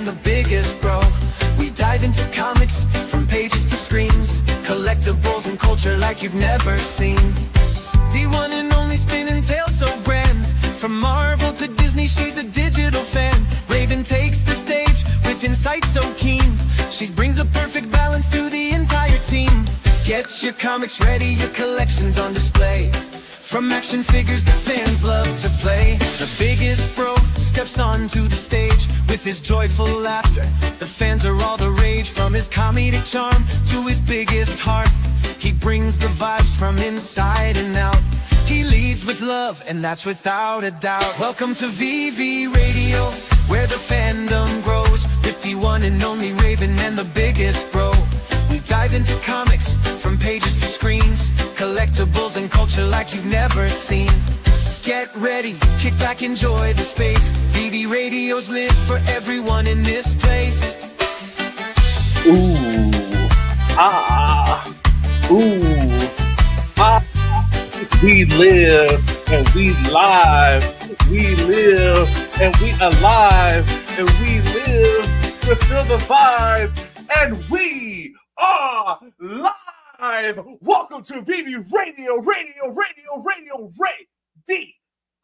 and the biggest, bro. We dive into comics, from pages to screens, collectibles and culture like you've never seen. D1 and only spinning tales so grand. From Marvel to Disney, she's a digital fan. Raven takes the stage with insight so keen. She brings a perfect balance to the entire team. Get your comics ready, your collection's on display. From action figures that fans love to play. The biggest bro steps onto the stage with his joyful laughter. The fans are all the rage. From his comedic charm to his biggest heart, he brings the vibes from inside and out. He leads with love, and that's without a doubt. Welcome to VeVe Radio, where the fandom grows, with the one and only Raven and the biggest bro. We dive into comics, from pages to screens, collectibles and culture like you've never seen. Get ready, kick back, enjoy the space. VeVe Radios live for everyone in this place. Ooh, ah, ooh, ah. We live and we live. We live and we alive. And we live to feel the vibe. And we are live. Welcome to VeVe Radio.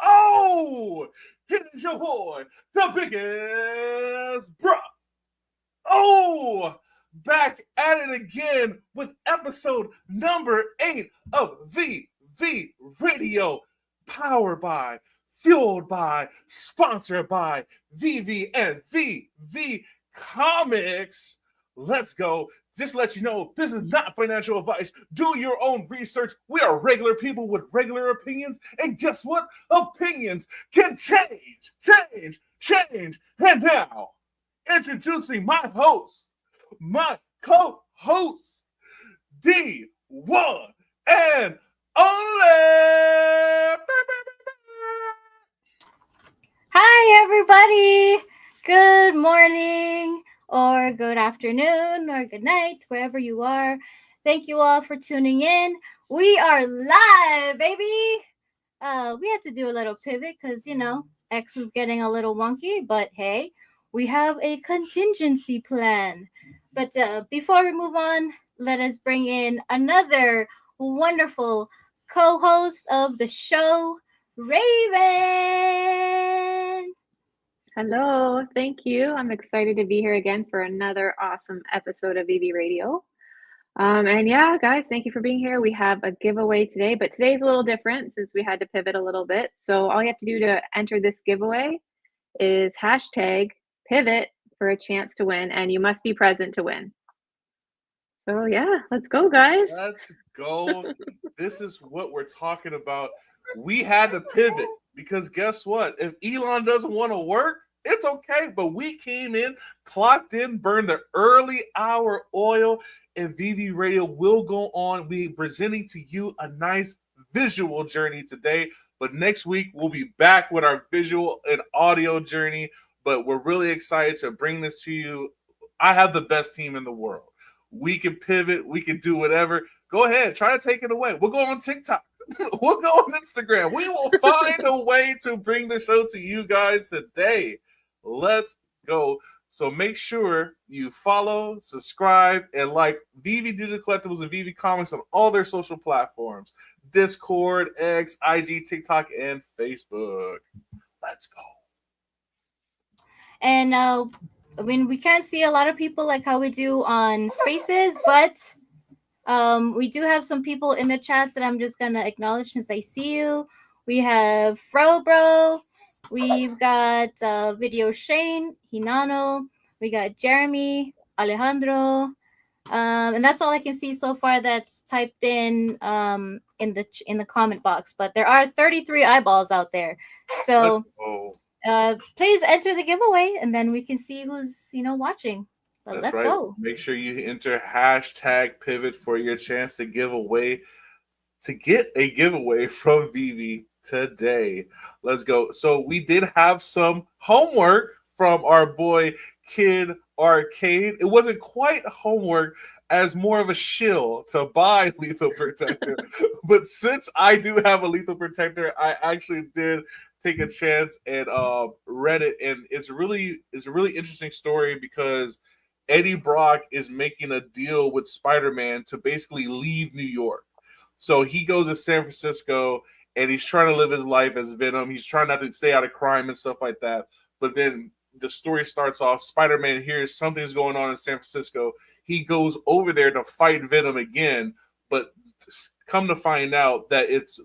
Oh, it is your boy, the biggest bruh. Oh, back at it again with episode number 8 of VeVe Radio, powered by, fueled by, sponsored by VeVe and VeVe Comics. Let's go. Just let you know, this is not financial advice. Do your own research. We are regular people with regular opinions. And guess what? Opinions can change. And now, introducing my host, my co-host, D1 and only. Hi, everybody. Good morning, or good afternoon, or good night, wherever you are. Thank you all for tuning in. We are live, baby. We had to do a little pivot because, X was getting a little wonky, but hey, we have a contingency plan. But before we move on, let us bring in another wonderful co-host of the show, Raven. Hello, thank you. I'm excited to be here again for another awesome episode of VeVe Radio. And yeah, guys, thank you for being here. We have a giveaway today, but today's a little different since we had to pivot a little bit. So all you have to do to enter this giveaway is #pivot for a chance to win, and you must be present to win. So yeah, let's go, guys. Let's go. This is what we're talking about. We had to pivot because guess what? If Elon doesn't want to work, it's okay. But we came in, clocked in, burned the early hour oil, and VeVe Radio will go on. We're presenting to you a nice visual journey today. But next week, we'll be back with our visual and audio journey. But we're really excited to bring this to you. I have the best team in the world. We can pivot. We can do whatever. Go ahead. Try to take it away. We'll go on TikTok. We'll go on Instagram. We will find a way to bring the show to you guys today. Let's go. So make sure you follow, subscribe, and like VeVe Digital Collectibles and VeVe Comics on all their social platforms. Discord, X, IG, TikTok, and Facebook. Let's go. And we can't see a lot of people like how we do on Spaces, but we do have some people in the chats that I'm just going to acknowledge since I see you. We have Frobro. We've got Video Shane, Hinano. We got Jeremy, Alejandro. And that's all I can see so far that's typed in the comment box. But there are 33 eyeballs out there. So please enter the giveaway, and then we can see who's watching. But That's let's right. go. Make sure you enter #pivot for your chance to get a giveaway from VeVe today. Let's go. So we did have some homework from our boy Kid Arcade. It wasn't quite homework, as more of a shill to buy Lethal Protector. But since I do have a Lethal Protector, I actually did take a chance and read it, and it's a really interesting story because Eddie Brock is making a deal with Spider-Man to basically leave New York. So he goes to San Francisco and he's trying to live his life as Venom. He's trying not to stay out of crime and stuff like that. But then the story starts off, Spider-Man hears something's going on in San Francisco. He goes over there to fight Venom again, but come to find out that it's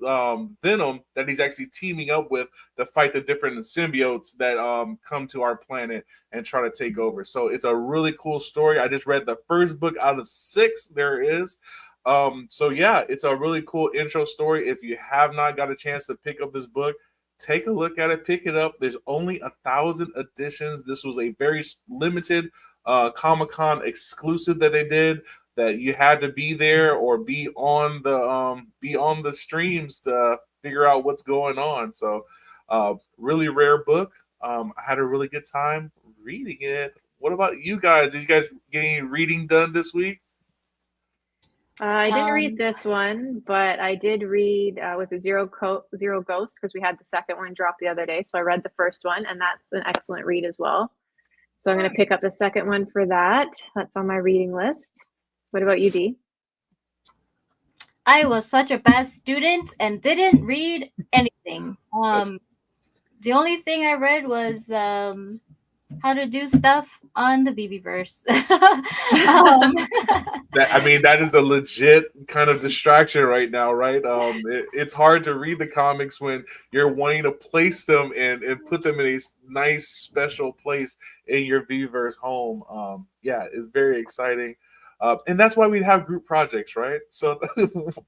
Venom that he's actually teaming up with to fight the different symbiotes that come to our planet and try to take over. So it's a really cool story. I just read the first book out of 6 there is. So yeah, it's a really cool intro story. If you have not got a chance to pick up this book, take a look at it, pick it up. There's only 1,000 editions. This was a very limited Comic-Con exclusive that they did, that you had to be there or be on the streams to figure out what's going on. So really rare book. I had a really good time reading it. What about you guys? Did you guys get any reading done this week? I didn't read this one, but I did read, was it Zero Ghost? Because we had the second one drop the other day. So I read the first one, and that's an excellent read as well. So I'm going to pick up the second one for that. That's on my reading list. What about you, Dee? I was such a bad student and didn't read anything. The only thing I read was how to do stuff on the VeVeverse. That is a legit kind of distraction right now, right? It's hard to read the comics when you're wanting to place them and put them in a nice special place in your VeVeverse home. Yeah, it's very exciting. And that's why we have group projects, right? So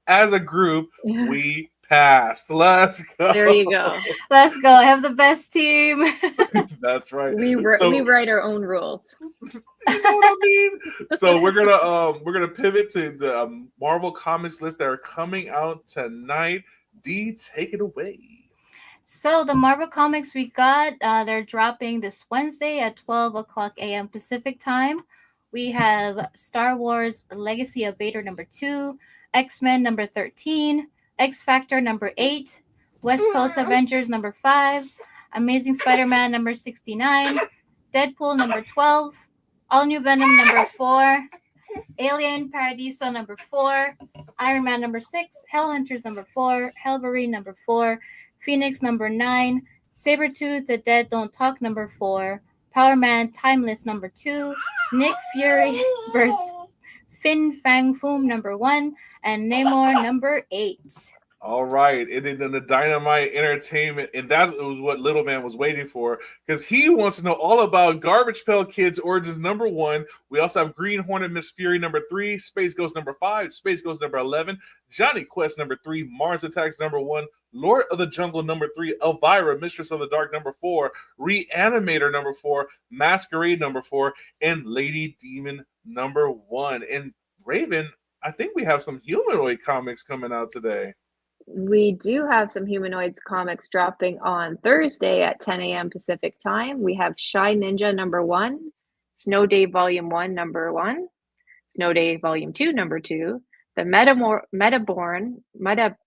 as a group, we passed. Let's go. There you go. Let's go. I have the best team. That's right. We write our own rules. You know what I mean? So we're gonna pivot to the Marvel Comics list that are coming out tonight. Dee, take it away. So the Marvel Comics we got, they're dropping this Wednesday at 12 o'clock a.m. Pacific time. We have Star Wars Legacy of Vader #2, X-Men #13, X-Factor #8, West Coast Avengers #5, Amazing Spider-Man #69, Deadpool #12, All New Venom #4, Alien Paradiso #4, Iron Man #6, Hellhunters #4, Hellberry #4, Phoenix #9, Sabretooth The Dead Don't Talk #4, Power Man Timeless #2, Nick Fury vs. Fin Fang Foom #1, and Namor #8. All right, and then the Dynamite Entertainment, and that was what Little Man was waiting for, because he wants to know all about Garbage Pail Kids Origins #1. We also have Green Hornet Miss Fury #3, Space Ghost #5, Space Ghost #11, Johnny Quest #3, Mars Attacks #1, Lord of the Jungle #3, Elvira Mistress of the Dark #4, Reanimator #4, Masquerade #4, and Lady Demon #1. And Raven, I think we have some humanoid comics coming out today. We do have some Humanoids comics dropping on Thursday at 10 a.m. Pacific time. We have Shy Ninja #1, Snow Day Volume 1 #1, Snow Day Volume 2 #2, the Meta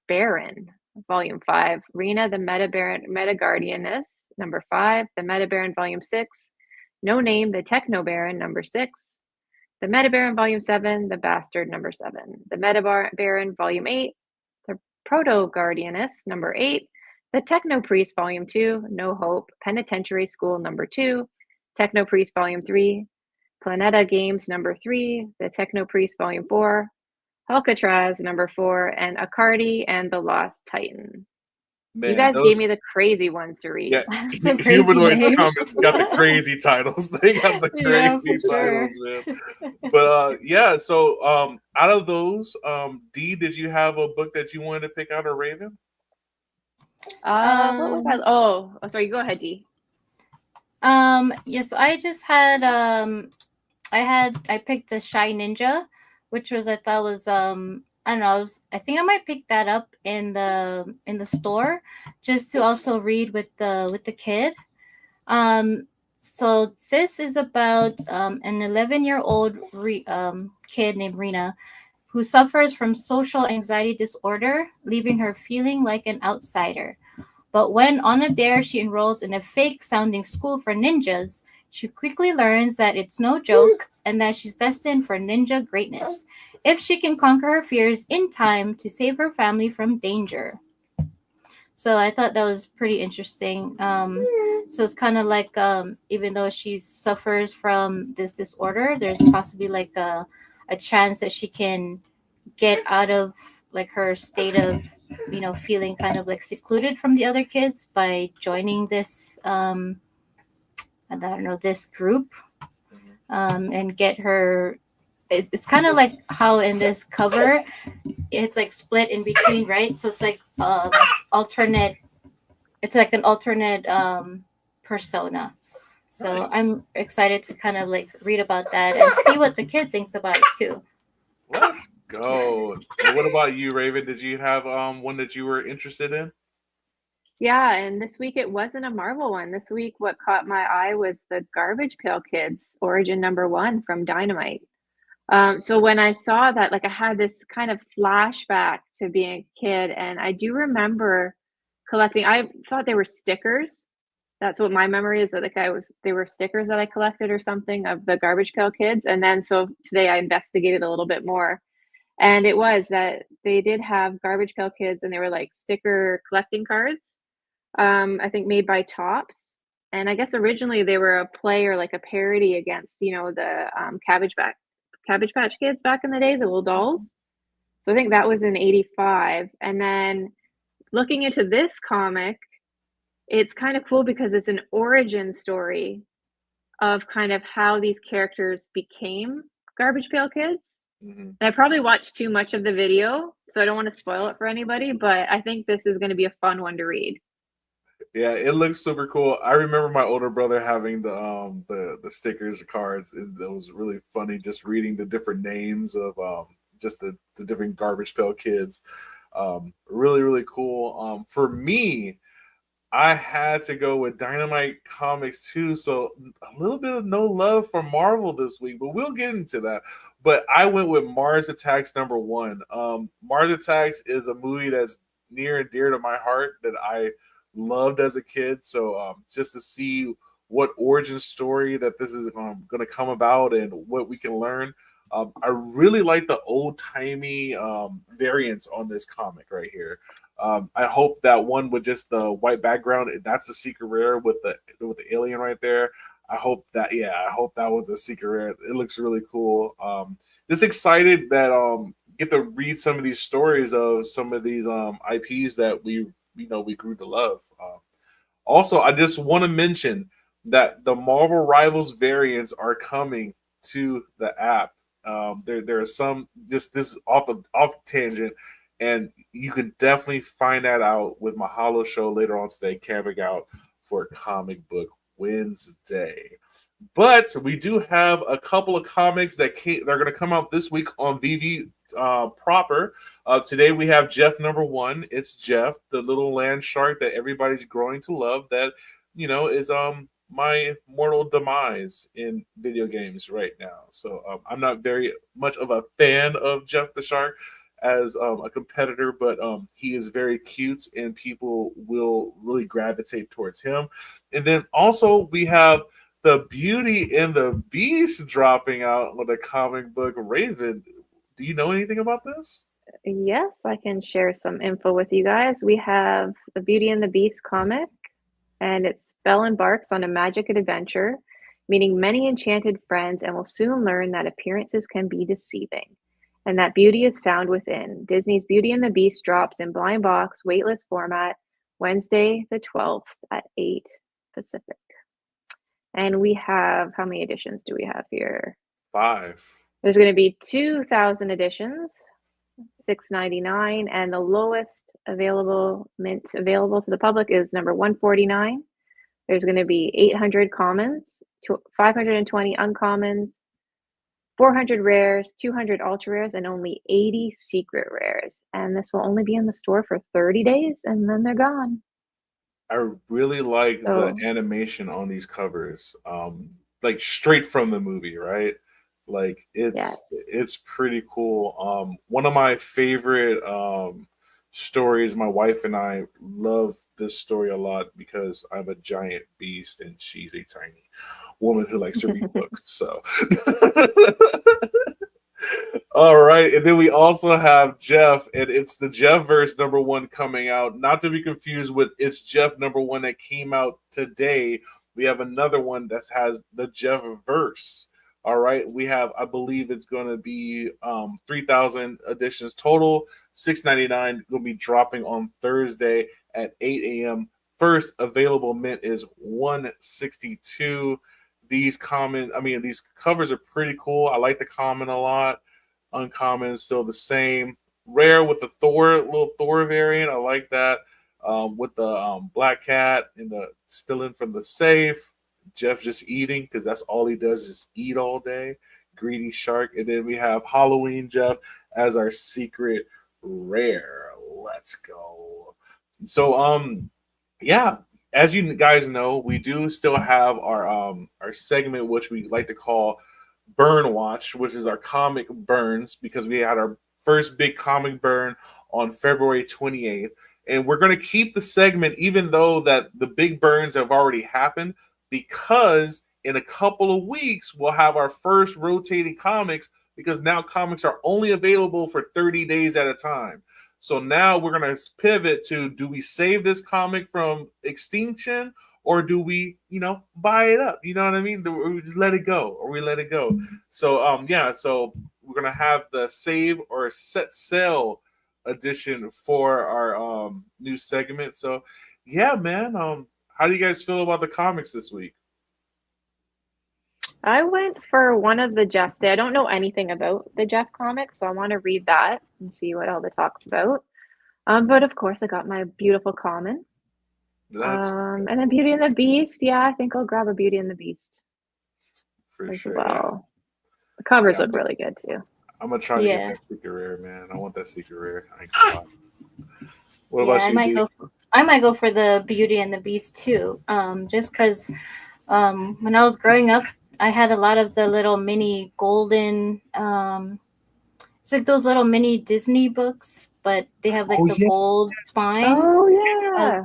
Baron Volume 5, Rena the Meta Guardianess #5, the Meta Baron Volume 6, No Name the Techno Baron #6, the Meta Baron Volume 7, the Bastard #7, the Meta Baron Volume 8, the Proto Guardianess #8, the Techno Priest Volume 2, No Hope, Penitentiary School #2, Techno Priest Volume 3, Planeta Games #3, the Techno Priest Volume 4, Alcatraz #4, and Acardi and the Lost Titan. Man, you guys gave me the crazy ones to read. Yeah, Some crazy Humanoids names. comics got the crazy titles. They got the Yeah, crazy for sure. titles, man. But yeah, so out of those, Dee, did you have a book that you wanted to pick out, or Raven? What was that? Oh, sorry. Go ahead, Dee. Yes, I just had I picked the Shy Ninja, which was I thought was I don't know, I think I might pick that up in the store just to also read with the kid. So this is about an 11-year-old kid named Rena who suffers from social anxiety disorder, leaving her feeling like an outsider. But when on a dare she enrolls in a fake sounding school for ninjas, she quickly learns that it's no joke and that she's destined for ninja greatness if she can conquer her fears in time to save her family from danger. So I thought that was pretty interesting. So it's kind of like even though she suffers from this disorder, there's possibly like a chance that she can get out of like her state of feeling kind of like secluded from the other kids by joining this I don't know, this group, and get her. It's kind of like how in this cover it's like split in between, right? So it's like alternate. It's like an alternate persona. So Nice. I'm excited to kind of like read about that and see what the kid thinks about it too. Let's go. And what about you, Raven? Did you have one that you were interested in? Yeah, and this week it wasn't a Marvel one. This week, what caught my eye was the Garbage Pail Kids origin #1 from Dynamite. So when I saw that, like I had this kind of flashback to being a kid, and I do remember collecting. I thought they were stickers. That's what my memory is. That like they were stickers that I collected or something of the Garbage Pail Kids. And then so today I investigated a little bit more, and it was that they did have Garbage Pail Kids, and they were like sticker collecting cards. I think made by Tops. And I guess originally they were a play or like a parody against, the Cabbage Patch Kids back in the day, the little dolls. So I think that was in 85. And then looking into this comic, it's kind of cool because it's an origin story of kind of how these characters became Garbage Pail Kids. And I probably watched too much of the video, so I don't want to spoil it for anybody, but I think this is going to be a fun one to read. Yeah, it looks super cool. I remember my older brother having the stickers, the cards. It was really funny just reading the different names of just the different Garbage Pail Kids. Really, really cool. For me, I had to go with Dynamite Comics too. So a little bit of no love for Marvel this week, but we'll get into that. But I went with Mars Attacks #1. Mars Attacks is a movie that's near and dear to my heart that I loved as a kid. So just to see what origin story that this is going to come about and what we can learn. I really like the old timey variants on this comic right here. I hope that one with just the white background, that's a secret rare with the alien right there. I hope that was a secret rare. It looks really cool. Just excited that get to read some of these stories of some of these IPs that we grew to love. Also, I just want to mention that the Marvel Rivals variants are coming to the app. There are some, just this off tangent, and you can definitely find that out with Mahalo show later on today, camping out for Comic Book Wednesday. But we do have a couple of comics that are going to come out this week on VeVe proper. Today we have Jeff #1. It's Jeff, the little land shark that everybody's growing to love. That is my mortal demise in video games right now. So I'm not very much of a fan of Jeff the Shark as a competitor, but he is very cute and people will really gravitate towards him. And then also we have the Beauty and the Beast dropping out with a comic book. Raven, do you know anything about this? Yes, I can share some info with you guys. We have the Beauty and the Beast comic, and it's Belle embarks on a magic adventure, meeting many enchanted friends, and will soon learn that appearances can be deceiving, and that beauty is found within. Disney's Beauty and the Beast drops in blind box, waitlist format, Wednesday the 12th at 8 Pacific. And we have, how many editions do we have here? 5. There's going to be 2,000 editions, $6.99, and the lowest mint available to the public is number 149. There's going to be 800 commons, 520 uncommons, 400 rares, 200 ultra rares, and only 80 secret rares. And this will only be in the store for 30 days, and then they're gone. I really like the animation on these covers, like straight from the movie, right? Like it's pretty cool. One of my favorite stories. My wife and I love this story a lot because I'm a giant beast and she's a tiny woman who likes to read books. So, all right, and then we also have Jeff, and it's the Jeff verse #1 coming out. Not to be confused with It's Jeff #1 that came out today. We have another one that has the Jeff verse. All right, we have, I believe it's going to be 3,000 editions total. $6.99 going to be dropping on Thursday at 8 a.m. First available mint is $162. These covers are pretty cool. I like the common a lot. Uncommon is still the same. Rare with the little Thor variant. I like that. With the black cat and the stealing from the safe. Jeff just eating because that's all he does, just eat all day. Greedy shark. And then we have Halloween Jeff as our secret rare. Let's go. So yeah, as you guys know, we do still have our segment, which we like to call Burn Watch, which is our comic burns, because we had our first big comic burn on February 28th. And we're going to keep the segment even though that the big burns have already happened, because in a couple of weeks we'll have our first rotating comics, because now comics are only available for 30 days at a time. So now we're going to pivot to, do we save this comic from extinction, or do we, buy it up? You know what I mean? Do we just let it go, or we let it go? So so we're going to have the save or set sail edition for our new segment. So yeah, man, how do you guys feel about the comics this week? I went for one of the Jeffs. I don't know anything about the Jeff comics, so I want to read that and see what all the talk's about. But of course, I got my beautiful common. And then Beauty and the Beast. Yeah, I think I'll grab a Beauty and the Beast for as sure. well. Yeah. The covers look really good too. I'm gonna try to get that secret rare, man. I want that secret rare. I ain't gonna lie. What about you? I might go for the Beauty and the Beast too. Just because when I was growing up, I had a lot of the little mini golden. It's like those little mini Disney books, but they have like gold spines. Oh yeah,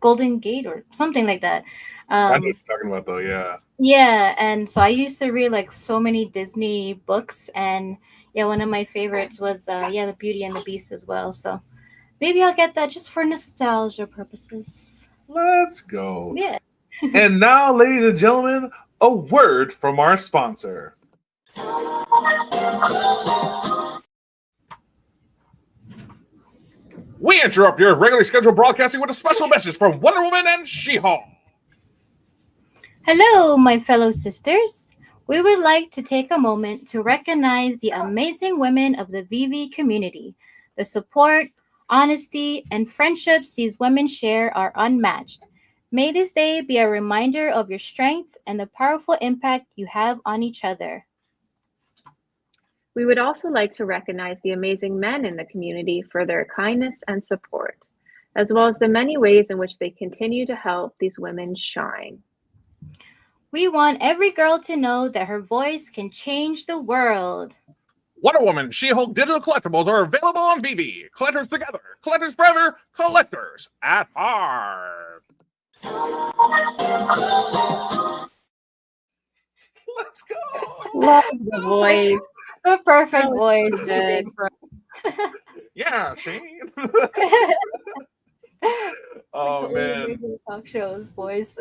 golden gate or something like that. I know what you're talking about though. Yeah. Yeah, and so I used to read like so many Disney books, and yeah, one of my favorites was the Beauty and the Beast as well. So maybe I'll get that just for nostalgia purposes. Let's go. Yeah. And now, ladies and gentlemen, a word from our sponsor. We interrupt your regularly scheduled broadcasting with a special message from Wonder Woman and She-Hulk. Hello, my fellow sisters. We would like to take a moment to recognize the amazing women of the VeVe community. The support, honesty, and friendships these women share are unmatched. May this day be a reminder of your strength and the powerful impact you have on each other. We would also like to recognize the amazing men in the community for their kindness and support, as well as the many ways in which they continue to help these women shine. We want every girl to know that her voice can change the world. Wonder Woman, She-Hulk digital collectibles are available on VeVe. Collectors together, collectors forever, collectors at heart. Let's go. Love the voice. The perfect voice. Yeah, Shane. Oh man. Talk shows, boys.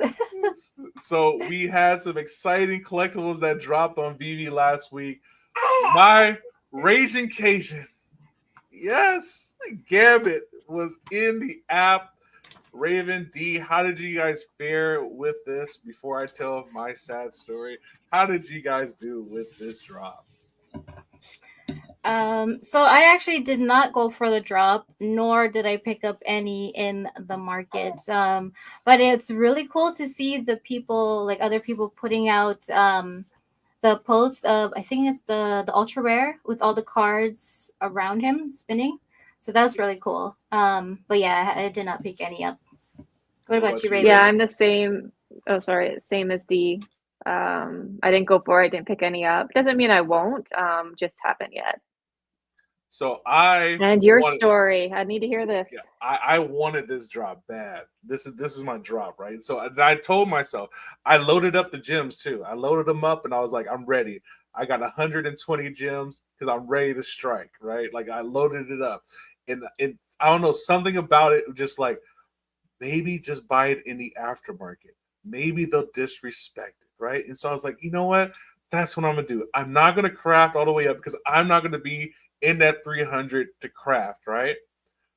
So we had some exciting collectibles that dropped on VeVe last week. My Raging Cajun. Yes, Gambit was in the app. Raven D, how did you guys fare with this? Before I tell my sad story, how did you guys do with this drop? So I actually did not go for the drop, nor did I pick up any in the markets. But it's really cool to see the people, like other people, putting out the post of, I think it's the ultra rare with all the cards around him spinning. So that was really cool. But yeah, I did not pick any up. What about you, Raven? Yeah, I'm the same. Oh, sorry, same as D. I didn't go for it. I didn't pick any up. Doesn't mean I won't. Just haven't yet. So I And your wanted, story. I need to hear this. yeah, I wanted this drop bad. This is my drop, right? So and I told myself, I loaded up the gems too. I loaded them up and I was like, I'm ready. I got 120 gems because I'm ready to strike, right? Like I loaded it up. And I don't know, something about it just like maybe just buy it in the aftermarket. Maybe they'll disrespect it, right? And so I was like, you know what? That's what I'm gonna do. I'm not gonna craft all the way up because I'm not gonna be in that 300 to craft, right?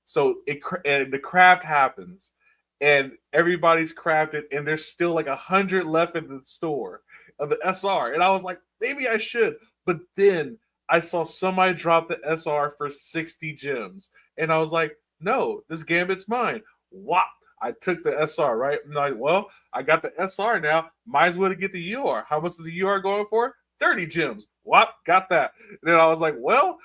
So and the craft happens, and everybody's crafted, and there's still like 100 left in the store of the SR, and I was like, maybe I should, but then I saw somebody drop the SR for 60 gems, and I was like, no, this Gambit's mine. Wow. I took the SR, right? I'm like, well, I got the SR now. Might as well get the UR. How much is the UR going for? 30 gems. What? Got that. And then I was like, well,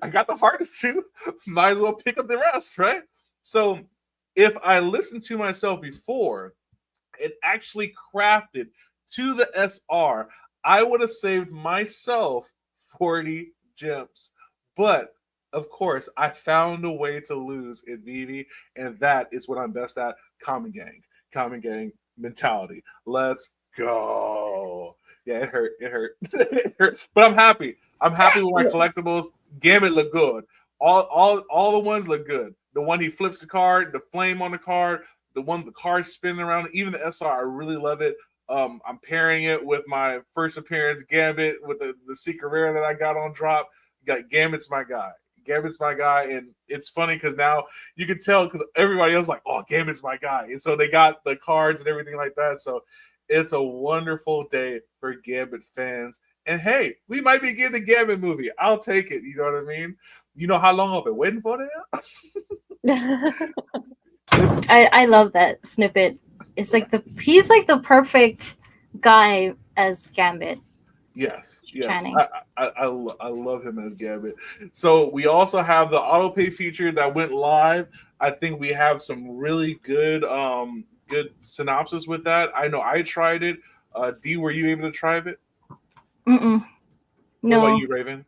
I got the hardest two. Might as well pick up the rest, right? So if I listened to myself before and actually crafted to the SR, I would have saved myself 40 gems. But of course, I found a way to lose in VeVe, and that is what I'm best at. Common gang mentality. Let's go. Yeah, it hurt. It hurt. But I'm happy. I'm happy with my collectibles. Gambit look good. All the ones look good. The one he flips the card, the flame on the card, the one the card spinning around, even the SR, I really love it. I'm pairing it with my first appearance Gambit with the secret rare that I got on drop. Gambit's my guy. Gambit's my guy, and it's funny because now you can tell because everybody else is like, oh, Gambit's my guy, and so they got the cards and everything like that. So it's a wonderful day for Gambit fans. And hey, we might be getting a Gambit movie. I'll take it. You know what I mean? You know how long I've been waiting for that? I love that snippet. It's like he's like the perfect guy as Gambit. Yes. Channing. I love him as Gambit. So we also have the auto pay feature that went live. I think we have some really good synopsis with that. I know I tried it. D, were you able to try it? No. What about you, Raven?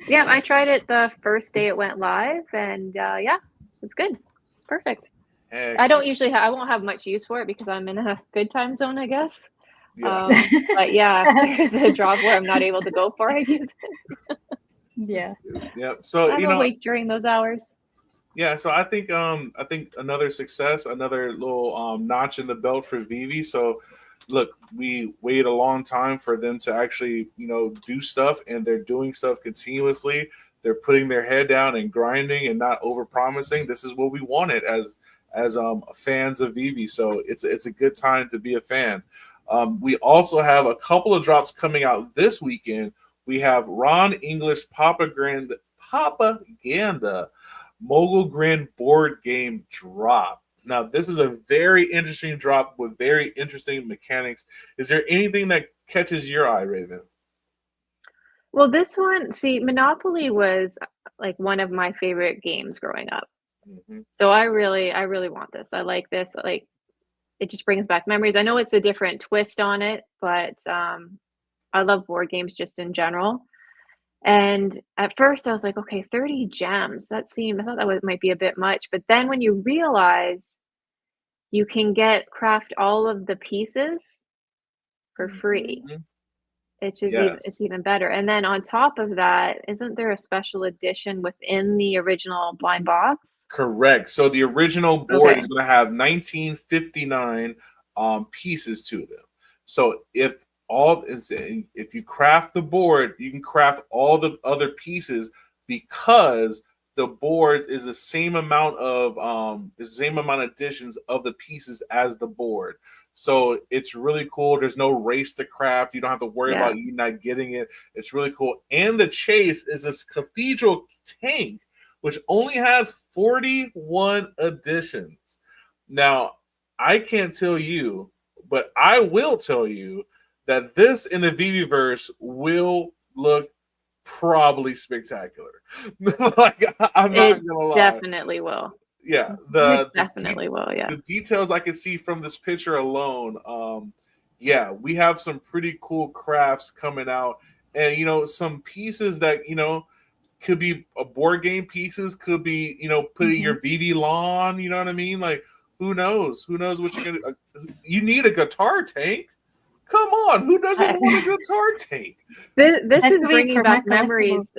Yeah, I tried it the first day it went live, and yeah, it's good. It's perfect. Heck. I won't have much use for it because I'm in a good time zone, I guess. Yeah. But yeah, if there's a drop where I'm not able to go for, I use it. Yeah. Yep. So I'm awake during those hours. Yeah, so I think another success, another little notch in the belt for VeVe. So look, we waited a long time for them to actually, do stuff, and they're doing stuff continuously. They're putting their head down and grinding and not over promising. This is what we wanted as fans of VeVe. So it's a good time to be a fan. We also have a couple of drops coming out this weekend. We have Ron English Propaganda Mogul Grin board game drop. Now, this is a very interesting drop with very interesting mechanics. Is there anything that catches your eye, Raven? Well, this one, see, Monopoly was like one of my favorite games growing up. Mm-hmm. So I really want this. I like this. Like, it just brings back memories. I know it's a different twist on it, but I love board games just in general. And at first I was like, okay, 30 gems. I thought that might be a bit much. But then when you realize you can craft all of the pieces for free, Mm-hmm. it's even better. And then on top of that, isn't there a special edition within the original blind box? Correct. So the original board is going to have 1959 pieces to them. So if you craft the board, you can craft all the other pieces because the board is the same amount of additions of the pieces as the board. So it's really cool. There's no race to craft. You don't have to worry about you not getting it. It's really cool. And the chase is this cathedral tank, which only has 41 additions. Now, I can't tell you, but I will tell you that this in the VeVeverse will look probably spectacular. Like, I'm not gonna lie. Definitely will. Yeah, definitely will. Yeah, the details I can see from this picture alone. We have some pretty cool crafts coming out, and some pieces that could be a board game pieces, could be putting your VeVe lawn. You know what I mean? Like, who knows? Who knows what you're gonna? You need a guitar tank. Come on, who doesn't want a guitar tank? This That is could be bringing for my back memories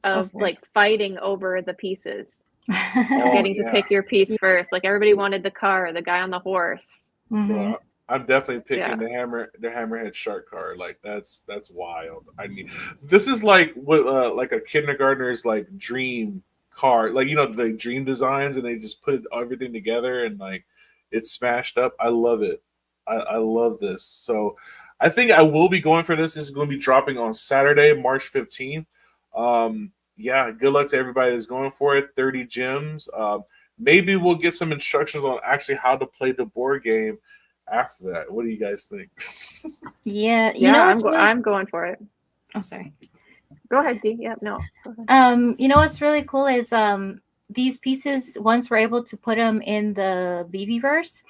of sorry. like fighting over the pieces, Oh, getting to yeah. pick your piece first. Like everybody wanted the car, or the guy on the horse. Mhm. Bro, I'm definitely picking Yeah. the hammerhead shark card. Like that's wild. I mean, this is like what like a kindergartner's like dream card. Like the dream designs, and they just put everything together, and like it's smashed up. I love it. I love this. So I think I will be going for this. This is going to be dropping on Saturday, March 15th. Yeah, good luck to everybody that's going for it. 30 gems. Maybe we'll get some instructions on actually how to play the board game after that. What do you guys think? Yeah, I'm going for it. I'm sorry. Go ahead, Dee. Yeah, no. Go ahead. You know what's really cool is these pieces, once we're able to put them in the VeVe-verse,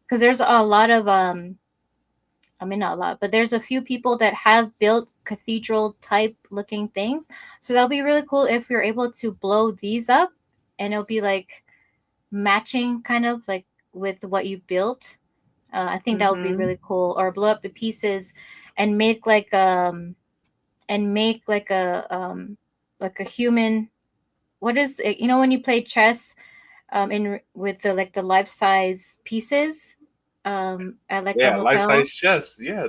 because there's a lot of I mean, not a lot, but there's a few people that have built cathedral type looking things. So that'll be really cool if you're able to blow these up, and it'll be like matching kind of like with what you built. I think that would be really cool. Or blow up the pieces and make like a human. What is it? You know, when you play chess, in with the like the life size pieces, at like a hotel. Life size chess. Yeah,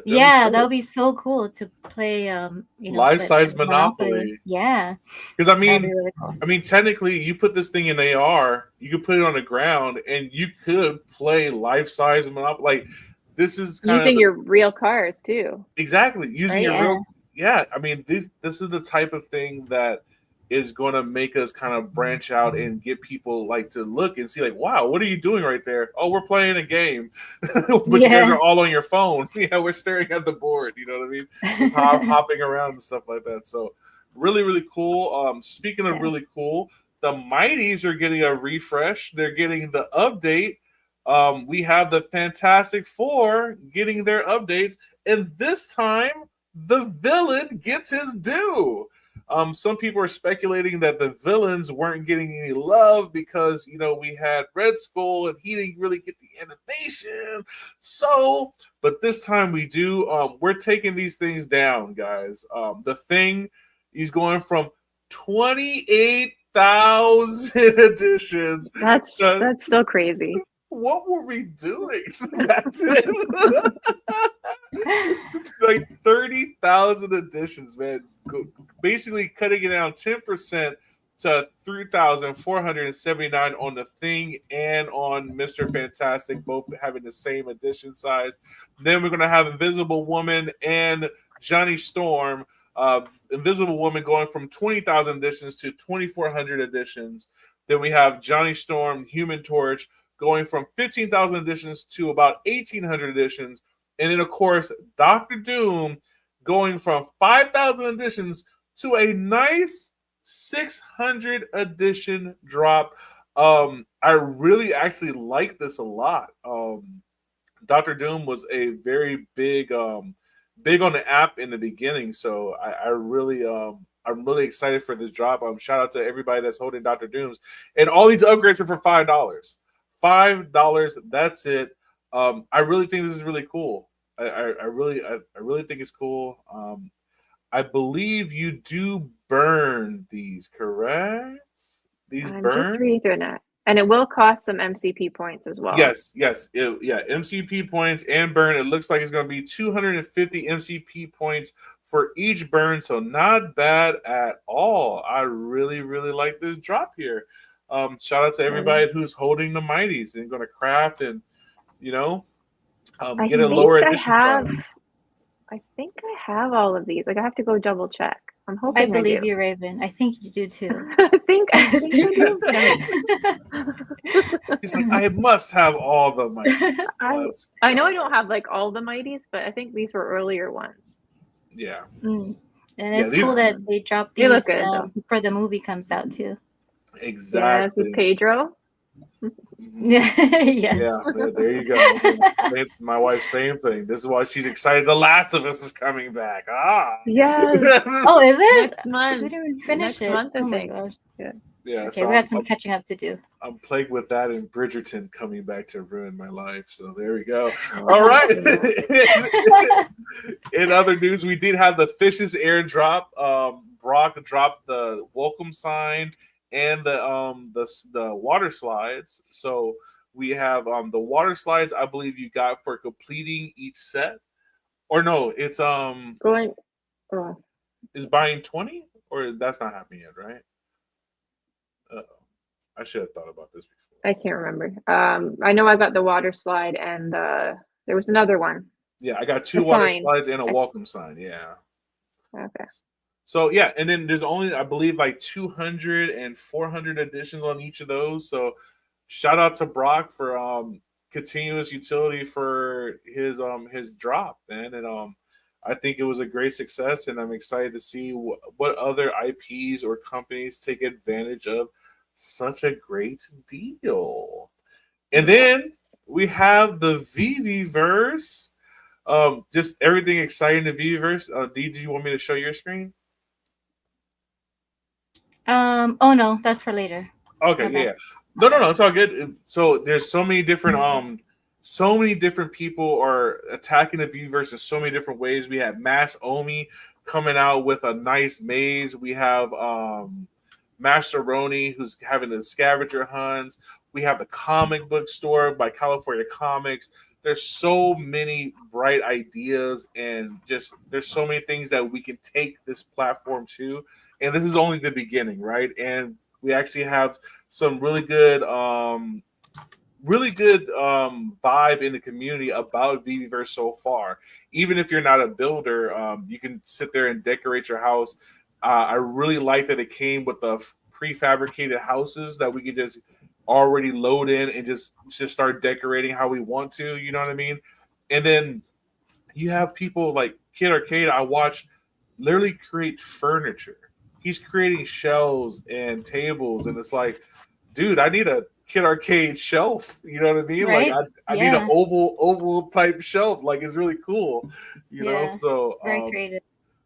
That would be so cool to play. Life size Monopoly. Yeah, because I that'd mean, be really cool. I mean, technically, you put this thing in AR, you could put it on the ground, and you could play life size Monopoly. Like, this is kind using your real cars too. Exactly, using Right, your yeah. real. Yeah, I mean, this is the type of thing that is going to make us kind of branch out and get people like to look and see like, wow, what are you doing right there? Oh, we're playing a game, but you guys are all on your phone. Yeah, we're staring at the board. You know what I mean? It's hopping around and stuff like that. So really, really cool. Speaking of really cool, the Mighties are getting a refresh. They're getting the update. We have the Fantastic Four getting their updates, and this time the villain gets his due. Some people are speculating that the villains weren't getting any love because we had Red Skull and he didn't really get the animation. So, but this time we do. We're taking these things down, guys. The Thing, he's going from 28,000 editions. That's so crazy. What were we doing back then? Like 30,000 editions, man. Basically cutting it down 10% to 3,479 on The Thing and on Mr. Fantastic, both having the same edition size. Then we're going to have Invisible Woman and Johnny Storm. Invisible Woman going from 20,000 editions to 2,400 editions. Then we have Johnny Storm, Human Torch, going from 15,000 editions to about 1,800 editions. And then, of course, Doctor Doom going from 5,000 editions to a nice 600 edition drop. I really actually like this a lot. Dr. Doom was a very big on the app in the beginning. So I'm really excited for this drop. Shout out to everybody that's holding Dr. Dooms. And all these upgrades are for $5. $5, that's it. I really think this is really cool. I really think it's cool. I believe you do burn these, correct? I'm just reading through that. And it will cost some MCP points as well. Yes. MCP points and burn. It looks like it's going to be 250 MCP points for each burn. So not bad at all. I really, really like this drop here. Shout out to everybody who's holding the Mighties and going to craft and, get a lower edition style. I think I have all of these. Like, I have to go double check. I'm hoping I believe do. you, Raven. I think you do too. I think I do. He's like, I must have all the Mighties. I know I don't have like all the Mighties, but I think these were earlier ones. Yeah. And it's cool that they dropped these look good, for the movie comes out too. Exactly. Yeah, with Pedro. Yes. Yeah, there you go. My wife, same thing. This is why she's excited. The Last of Us is coming back. Ah. Yes. Oh, is it? Next We month. didn't even finish Next it. month, I Oh my think. gosh. Yeah. Yeah, Okay, so we got some catching up to do. I'm plagued with that and Bridgerton coming back to ruin my life. So there we go. Oh, All right. no. In other news, we did have the Fishes airdrop. Brock dropped the welcome sign and the water slides. So we have the water slides. I believe you got for completing each set, or no? It's Going. Oh, is buying 20, or that's not happening yet, right? I should have thought about this before. I can't remember. I know I got the water slide and there was another one. Yeah, I got The 2 water sign. slides and a welcome sign. Yeah. Okay. So yeah, and then there's only I believe like 200 and 400 editions on each of those. So shout out to Brock for continuous utility for his drop, man. And I think it was a great success, and I'm excited to see what other IPs or companies take advantage of such a great deal. And then we have the VeVe verse. Just everything exciting to VeVe verse. D, do you want me to show your screen? Oh no, that's for later. Okay, Okay. yeah. No, it's all good. So there's so many different people are attacking the Vverse in so many different ways. We have Mass Omi coming out with a nice maze. We have Master Roni who's having the scavenger hunts. We have the comic book store by California Comics. There's so many bright ideas and just there's so many things that we can take this platform to. And this is only the beginning, right? And we actually have some really good vibe in the community about VeVeverse so far. Even if you're not a builder, you can sit there and decorate your house. I really like that it came with the prefabricated houses that we could just already load in and just start decorating how we want to. You know what I mean? And then you have people like Kid Arcade. I watch literally create furniture. He's creating shelves and tables, and it's like, dude, I need a Kid Arcade shelf. You know what I mean? Right? Like I need an oval type shelf. Like it's really cool. You know, so very creative.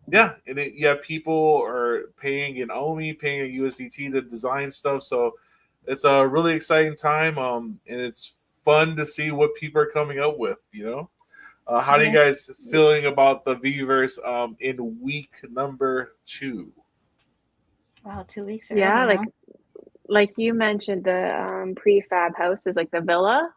yeah, and you have people are paying in OMI, paying in USDT to design stuff. So it's a really exciting time. And it's fun to see what people are coming up with. You know. How do you guys feeling about the VeVeverse in week number 2? Wow, 2 weeks already. Yeah, huh? like you mentioned, the prefab house is like the villa.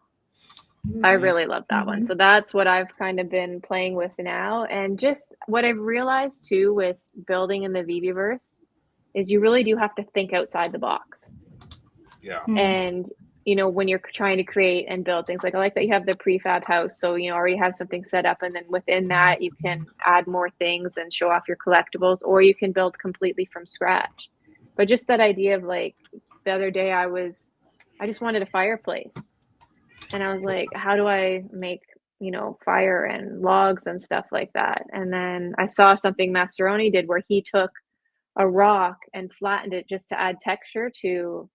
I really love that one. So that's what I've kind of been playing with now. And just what I've realized too with building in the VeVeverse is you really do have to think outside the box. Yeah. And you know, when you're trying to create and build things, like I like that you have the prefab house, so you know already have something set up, and then within that you can add more things and show off your collectibles, or you can build completely from scratch. But just that idea of like the other day I just wanted a fireplace, and I was like, how do I make, you know, fire and logs and stuff like that? And then I saw something Mascheroni did where he took a rock and flattened it just to add texture to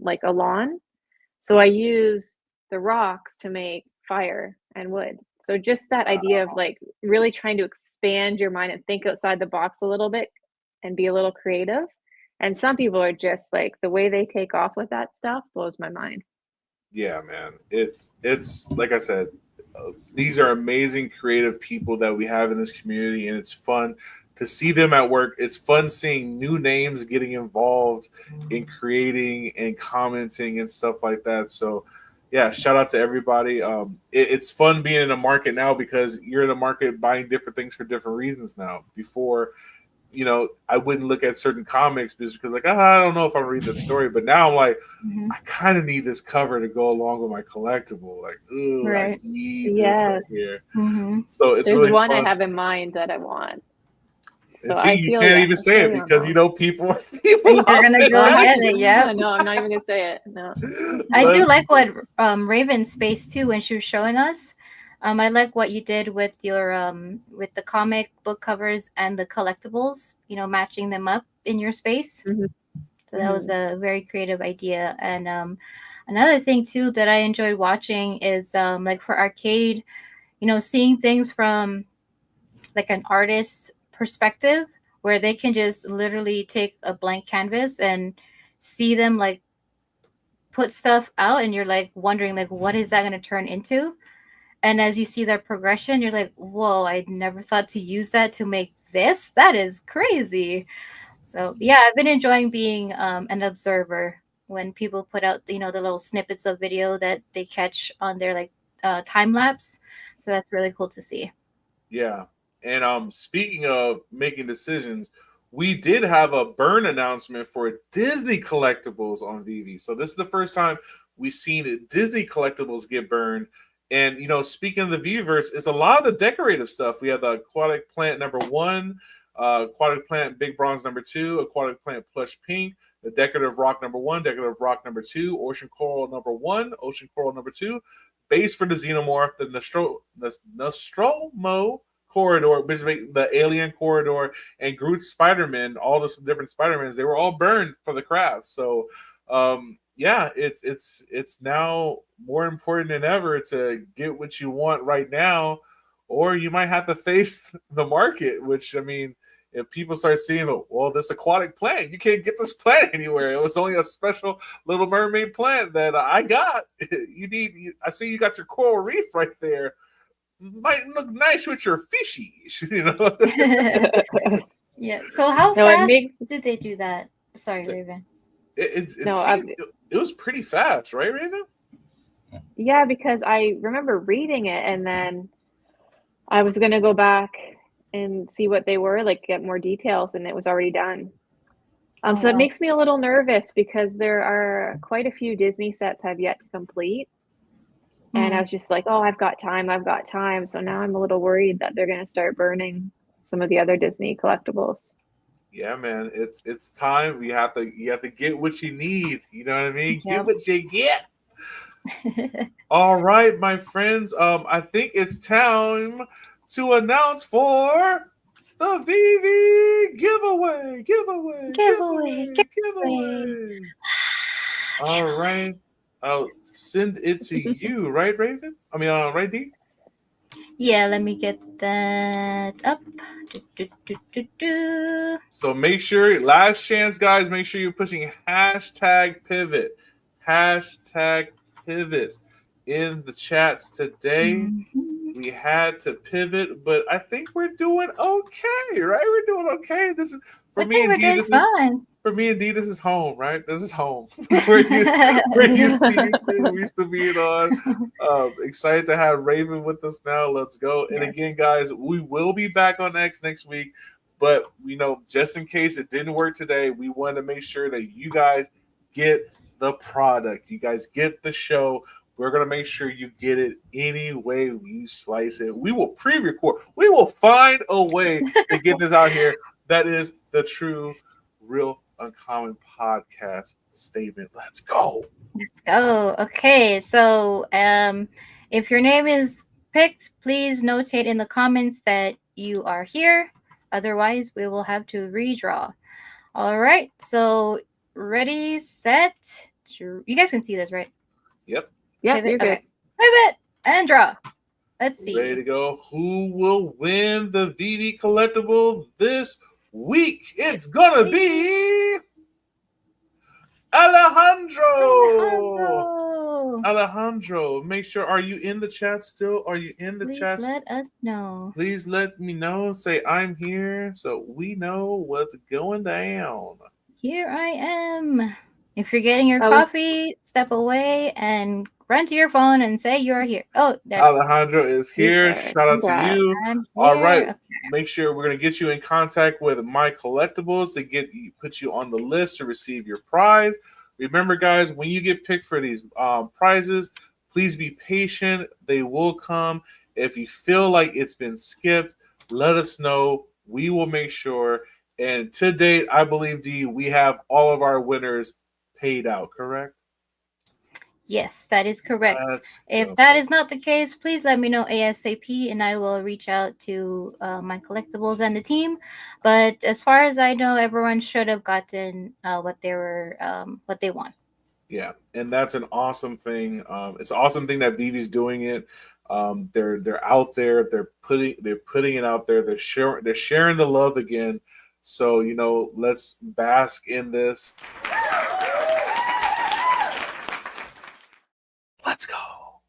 like a lawn. So I use the rocks to make fire and wood. So just that idea of like really trying to expand your mind and think outside the box a little bit and be a little creative. And some people are just like, the way they take off with that stuff blows my mind. Yeah, man. It's like I said, these are amazing creative people that we have in this community, and it's fun to see them at work. It's fun seeing new names getting involved in creating and commenting and stuff like that. So yeah, shout out to everybody. It's fun being in a market now because you're in a market buying different things for different reasons now. Before, you know, I wouldn't look at certain comics just because like, I don't know if I'm reading the story. But now I'm like, I kind of need this cover to go along with my collectible. Like, ooh, I need this right here. So it's There's really one fun. I have in mind that I want. So And see, I you feel can't that. even say it because you know people They're gonna go get it. Yeah. No, I'm not even gonna say it. No. I do like what Raven Space too when she was showing us. I like what you did with your with the comic book covers and the collectibles. You know, matching them up in your space. So that was a very creative idea, and Another thing too that I enjoyed watching is like for arcade, seeing things from like an artist's perspective where they can just literally take a blank canvas and see them like put stuff out, and you're like wondering like what is that going to turn into. And as you see their progression, you're like, whoa, I never thought to use that to make this. That is crazy. So yeah, I've been enjoying being an observer when people put out the little snippets of video that they catch on their like time lapse. So that's really cool to see. Yeah. And speaking of making decisions, we did have a burn announcement for Disney collectibles on VeVe. So this is the first time we've seen Disney collectibles get burned. And speaking of the Vverse, it's a lot of the decorative stuff. We have the aquatic plant #1, aquatic plant big bronze #2, aquatic plant plush pink, the decorative rock #1, decorative rock #2, ocean coral #1, ocean coral #2, base for the xenomorph, the Nostromo corridor, basically the alien corridor, and Groot Spider-Man, all the different Spider-Mans, they were all burned for the craft. So yeah, it's now more important than ever to get what you want right now, or you might have to face the market, which I mean, if people start seeing, well, this aquatic plant, you can't get this plant anywhere. It was only a special Little Mermaid plant that I got. I see you got your coral reef right there. Might look nice with your fishies, Yeah. So how No, it fast makes did they do that? Sorry, Raven. It was pretty fast, right, Raven? yeah, because I remember reading it and then I was gonna go back and see what they were, like get more details, and it was already done. So it Oh, makes me a little nervous because there are quite a few Disney sets I've yet to complete. And I was just like, oh, I've got time, I've got time. So now I'm a little worried that they're gonna start burning some of the other Disney collectibles. Yeah, man, it's time. You have to get what you need. You know what I mean? Yep. Get what you get. All right, my friends. I think it's time to announce for the VeVe giveaway. Giveaway. All right, I'll send it to you. Right, Raven? I mean, right, D. Yeah, let me get that up. Do. So make sure, last chance, guys. Make sure you're pushing #pivot, #pivot in the chats today. Mhm. We had to pivot, but I think we're doing okay, right? We're doing okay. This is for I me think and we're D. doing fine. For me and D. This is home, right? This is home. We're used to YouTube. We used to being on. Excited to have Raven with us now. Let's go. And again, Yes. guys, we will be back on X next week. But just in case it didn't work today, we want to make sure that you guys get the product. You guys get the show. We're gonna make sure you get it any way you slice it. We will pre-record. We will find a way to get this out here. That is the true, real, uncommon podcast statement. Let's go. Let's go. Okay, so if your name is picked, please notate in the comments that you are here. Otherwise, we will have to redraw. All right, so ready, set. You guys can see this, right? Yep. Yeah, Pivot. you're good. Okay. Pivot and draw. Let's see. Ready to go. Who will win the VeVe collectible this week? It's gonna be Alejandro. Alejandro, make sure. Are you in the chat still? Are you in the Please chat? let us know. Please let me know. Say I'm here so we know what's going down. Here I am. If you're getting your I was- coffee, step away and run to your phone and say you're here. Oh, there. Alejandro is here. there. Shout out to Congrats. you. I'm All here. right. Okay. Make sure we're going to get you in contact with My Collectibles to put you on the list to receive your prize. Remember, guys, when you get picked for these prizes, please be patient. They will come. If you feel like it's been skipped, let us know. We will make sure. And to date, I believe, D, we have all of our winners paid out, correct? Yes, that is correct. If dope. that is not the case, please let me know ASAP and I will reach out to My Collectibles and the team. But as far as I know, everyone should have gotten what they want. Yeah, and that's an awesome thing. It's an awesome thing that Vivi's doing it. They're out there. They're putting it out there. They're sharing the love again. So let's bask in this. Let's go.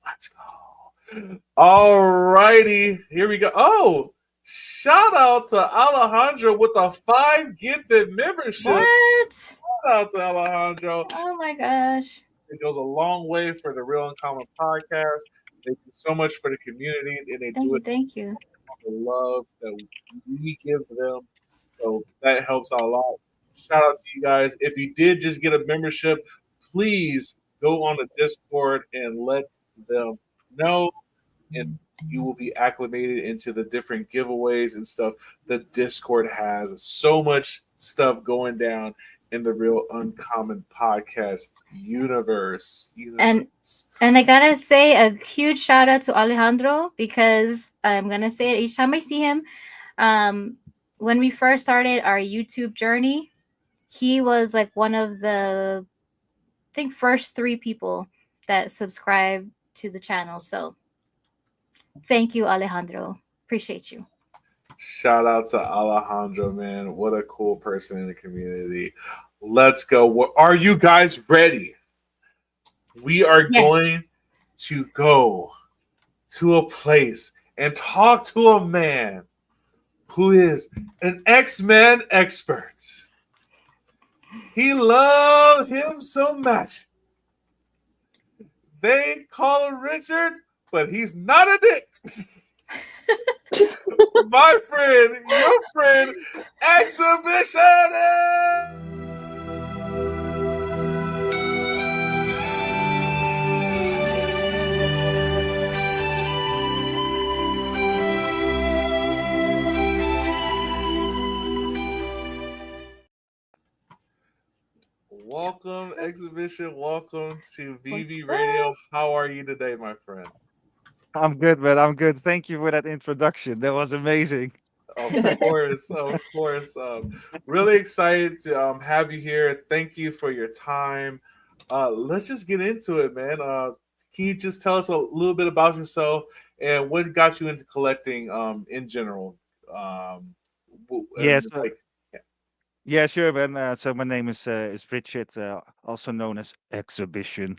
Let's go. All righty, here we go. Oh, shout out to Alejandro with a 5 gifted membership. What? Shout out to Alejandro. Oh my gosh. It goes a long way for the Real Uncommon podcast. They do so much for the community, and they Thank do you. it Thank you. for the love that we give them. So that helps out a lot. Shout out to you guys. If you did just get a membership, please go on the Discord and let them know, and you will be acclimated into the different giveaways and stuff. The Discord has so much stuff going down in the Real Uncommon podcast universe. And I gotta say a huge shout out to Alejandro because I'm gonna say it each time I see him. When we first started our YouTube journey, he was like one of the I think first 3 people that subscribed to the channel. So thank you, Alejandro. Appreciate you. Shout out to Alejandro, man. What a cool person in the community. Let's go. Are you guys ready? We are Yes. going to go to a place and talk to a man who is an X-Men expert. He loved him so much. They call him Richard, but he's not a dick. My friend, your friend, Exhibition. Welcome, Exhibition. Welcome to VeVe What's Radio. up? How are you today, my friend? I'm good, man. I'm good. Thank you for that introduction. That was amazing. Of course, of course. Really excited to have you here. Thank you for your time. Let's just get into it, man. Can you just tell us a little bit about yourself and what got you into collecting in general? Yes, Like, yeah, sure, man. So my name is Richard, also known as Exhibition.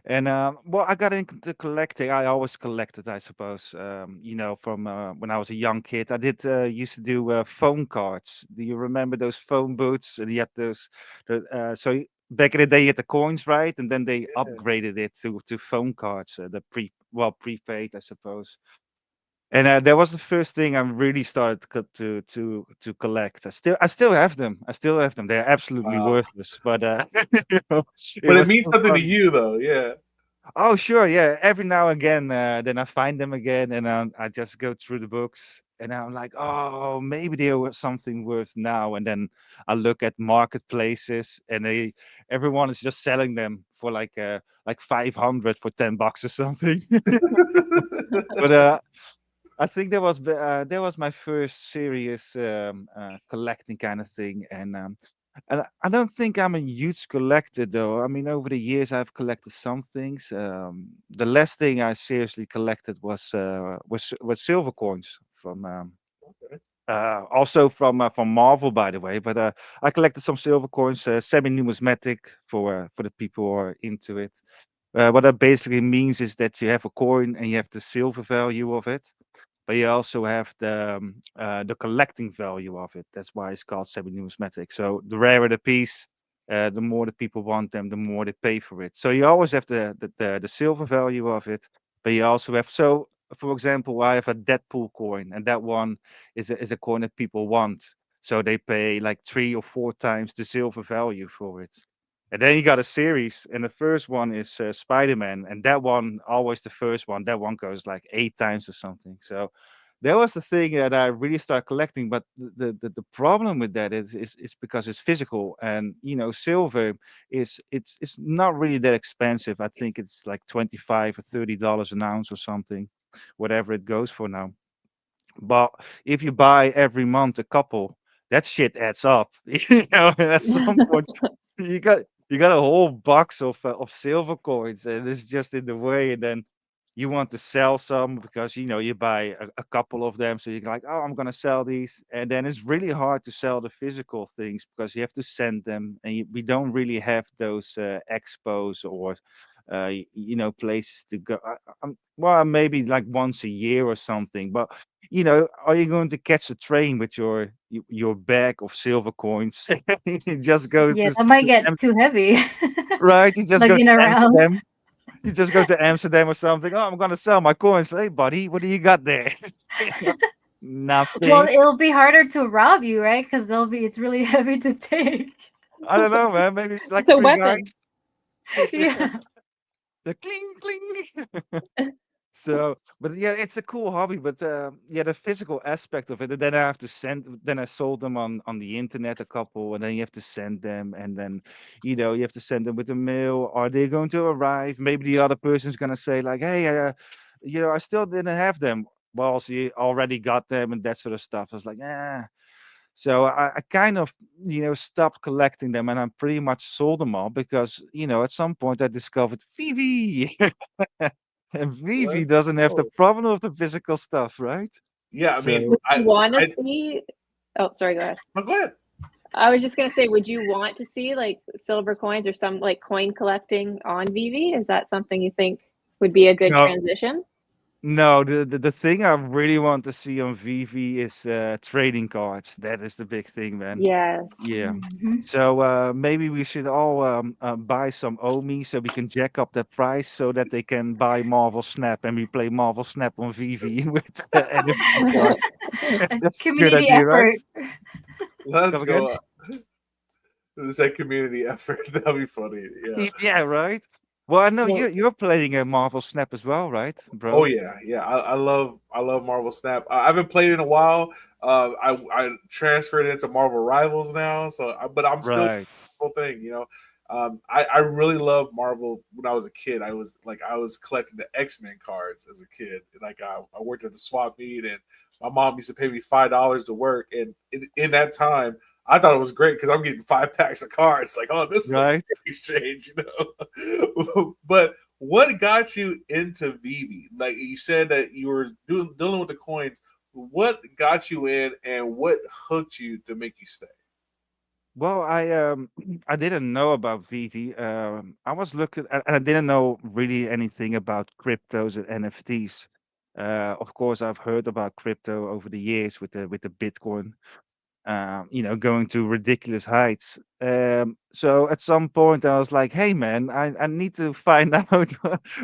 And well, I got into collecting. I always collected, I suppose. From when I was a young kid, I did used to do phone cards. Do you remember those phone booths? And you had those. Back in the day, you had the coins, right? And then they yeah. upgraded it to phone cards. The prepaid, I suppose. And that was the first thing I really started to collect. I still have them. I still have them. They're absolutely Wow. worthless, but it But it was means still something to fun. you, though. Yeah. Oh, sure, yeah. Every now and again, then I find them again, and I just go through the books, and I'm like, oh, maybe there was something worth now. And then I look at marketplaces, and everyone is just selling them for like 500 for $10 or something. But I think that was my first serious collecting kind of thing, and I don't think I'm a huge collector though. I mean, over the years I've collected some things. The last thing I seriously collected was silver coins also from Marvel, by the way. But I collected some silver coins, semi-numismatic for the people who are into it. What that basically means is that you have a coin and you have the silver value of it, but you also have the collecting value of it. That's why it's called semi-numismatic. So the rarer the piece, the more the people want them, the more they pay for it. So you always have the silver value of it, but you also have so. For example, I have a Deadpool coin, and that one is a coin that people want. So they pay like 3 or 4 times the silver value for it. And then you got a series, and the first one is Spider-Man, and that one always the first one. That one goes like 8 times or something. So that was the thing that I really started collecting. But the problem with that is because it's physical, and silver it's not really that expensive. I think it's like $25 or $30 an ounce or something, whatever it goes for now. But if you buy every month a couple, that shit adds up. And at some point, you got you got a whole box of silver coins, and it's just in the way. And then you want to sell some because you buy a couple of them, so you're like, oh, I'm gonna sell these, and then it's really hard to sell the physical things because you have to send them, and we don't really have those expos or places to go. Well, maybe like once a year or something, but are you going to catch a train with your bag of silver coins? You just go Yeah, that might to get too heavy. right. You just go Lugging to around. Amsterdam. You just go to Amsterdam or something. Oh, I'm gonna sell my coins. Hey, buddy, what do you got there? Well, Nothing. it'll be harder to rob you, right? Because it's really heavy to take. I don't know, man. Maybe it's like It's a three guys. weapon. Yeah, Yeah. the cling cling. So, but yeah, it's a cool hobby. But yeah, the physical aspect of it. And then I have to send. Then I sold them on the internet a couple, and then you have to send them, and then you have to send them with the mail. Are they going to arrive? Maybe the other person's gonna say like, hey, I still didn't have them. Well, she already got them, and that sort of stuff. I was like, ah. So I kind of stopped collecting them, and I pretty much sold them all because at some point I discovered VeVe. And Vivi Let's doesn't have the go. problem of the physical stuff, right? Yeah, I mean, So Would you want to I see? Oh, sorry, go ahead. no, go ahead. I was just gonna say, would you want to see like silver coins or some like coin collecting on VeVe? Is that something you think would be a good no, transition? no. The thing I really want to see on Vivi is trading cards. That is the big thing, man. Yes. Yeah. Mhm. So maybe we should all buy some Omi so we can jack up the price so that they can buy Marvel Snap and we play Marvel Snap on Vivi with NFT cards. A That's a good community idea, right? effort. Let's Come again? go. It's a community effort. That'll be funny. Yeah. Yeah, right. Well, I know So, you're playing a Marvel Snap as well, right, oh bro? yeah, yeah. I love Marvel Snap. I haven't played in a while. I transferred into Marvel Rivals now, but I'm still Right. whole thing. I really love Marvel. When I was a kid, I was collecting the X-Men cards as a kid. Like I worked at the swap meet, and my mom used to pay me $5 to work, and in that time. I thought it was great because I'm getting 5 packs of cards. Like, oh, this is a Right. great exchange, but what got you into VeVe? Like you said that you were dealing with the coins. What got you in, and what hooked you to make you stay? Well, I didn't know about VV. I was looking, and I didn't know really anything about cryptos and NFTs. Of course, I've heard about crypto over the years with the Bitcoin, going to ridiculous heights. So at some point, I was like, "Hey, man, I need to find out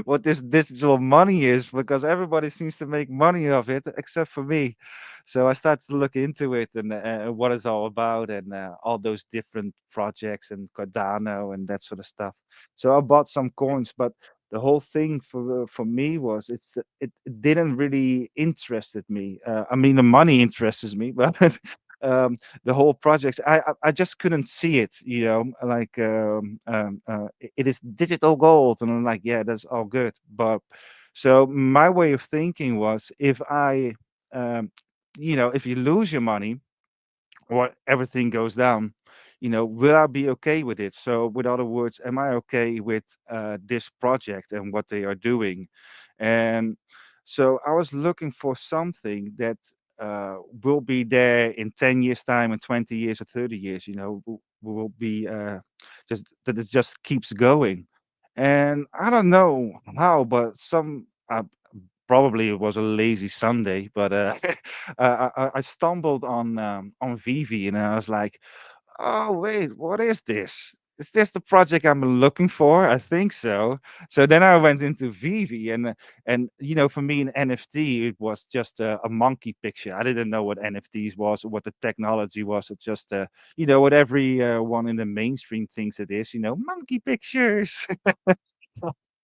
what this digital money is because everybody seems to make money of it except for me." So I started to look into it and what it's all about and all those different projects and Cardano and that sort of stuff. So I bought some coins, but the whole thing for me was it didn't really interested me. I mean, the money interests me, but the whole project I just couldn't see it, like it is digital gold, and I'm like, yeah, that's all good, but so my way of thinking was if I um, if you lose your money or everything goes down, will I be okay with it? So, with other words, am I okay with this project and what they are doing? And so, I was looking for something that will be there in 10 years' time, and 20 years, or 30 years, will be just that it just keeps going. And I don't know how, but probably it was a lazy Sunday, but I stumbled on Vivi, and I was like, "Oh wait, what is this? Is this the project I'm looking for? I think so." So then I went into Vivi, and for me, an NFT it was just a monkey picture. I didn't know what NFTs was or what the technology was. It's just what every one in the mainstream thinks it is. Monkey pictures.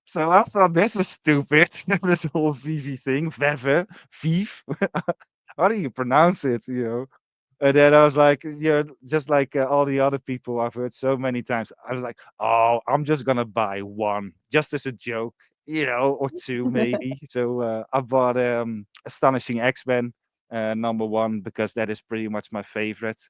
So I thought this is stupid. This whole VV thing, VeVe, Vive. How do you pronounce it? And then I was like, just like all the other people I've heard so many times, I was like, oh, I'm just gonna buy one, just as a joke, or two maybe. So I bought Astonishing X-Men #1 because that is pretty much my favorite.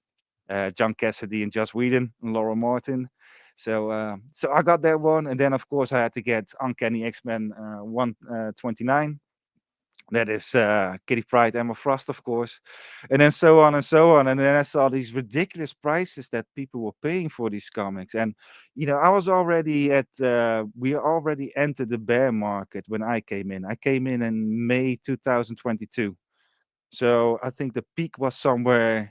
John Cassidy and Joss Whedon and Laura Martin. So I got that one, and then of course I had to get Uncanny X-Men 129. That is Kitty Pryde, Emma Frost, of course, and then so on and so on. And then I saw these ridiculous prices that people were paying for these comics. And I was already we already entered the bear market when I came in. I came in May 2022. So I think the peak was somewhere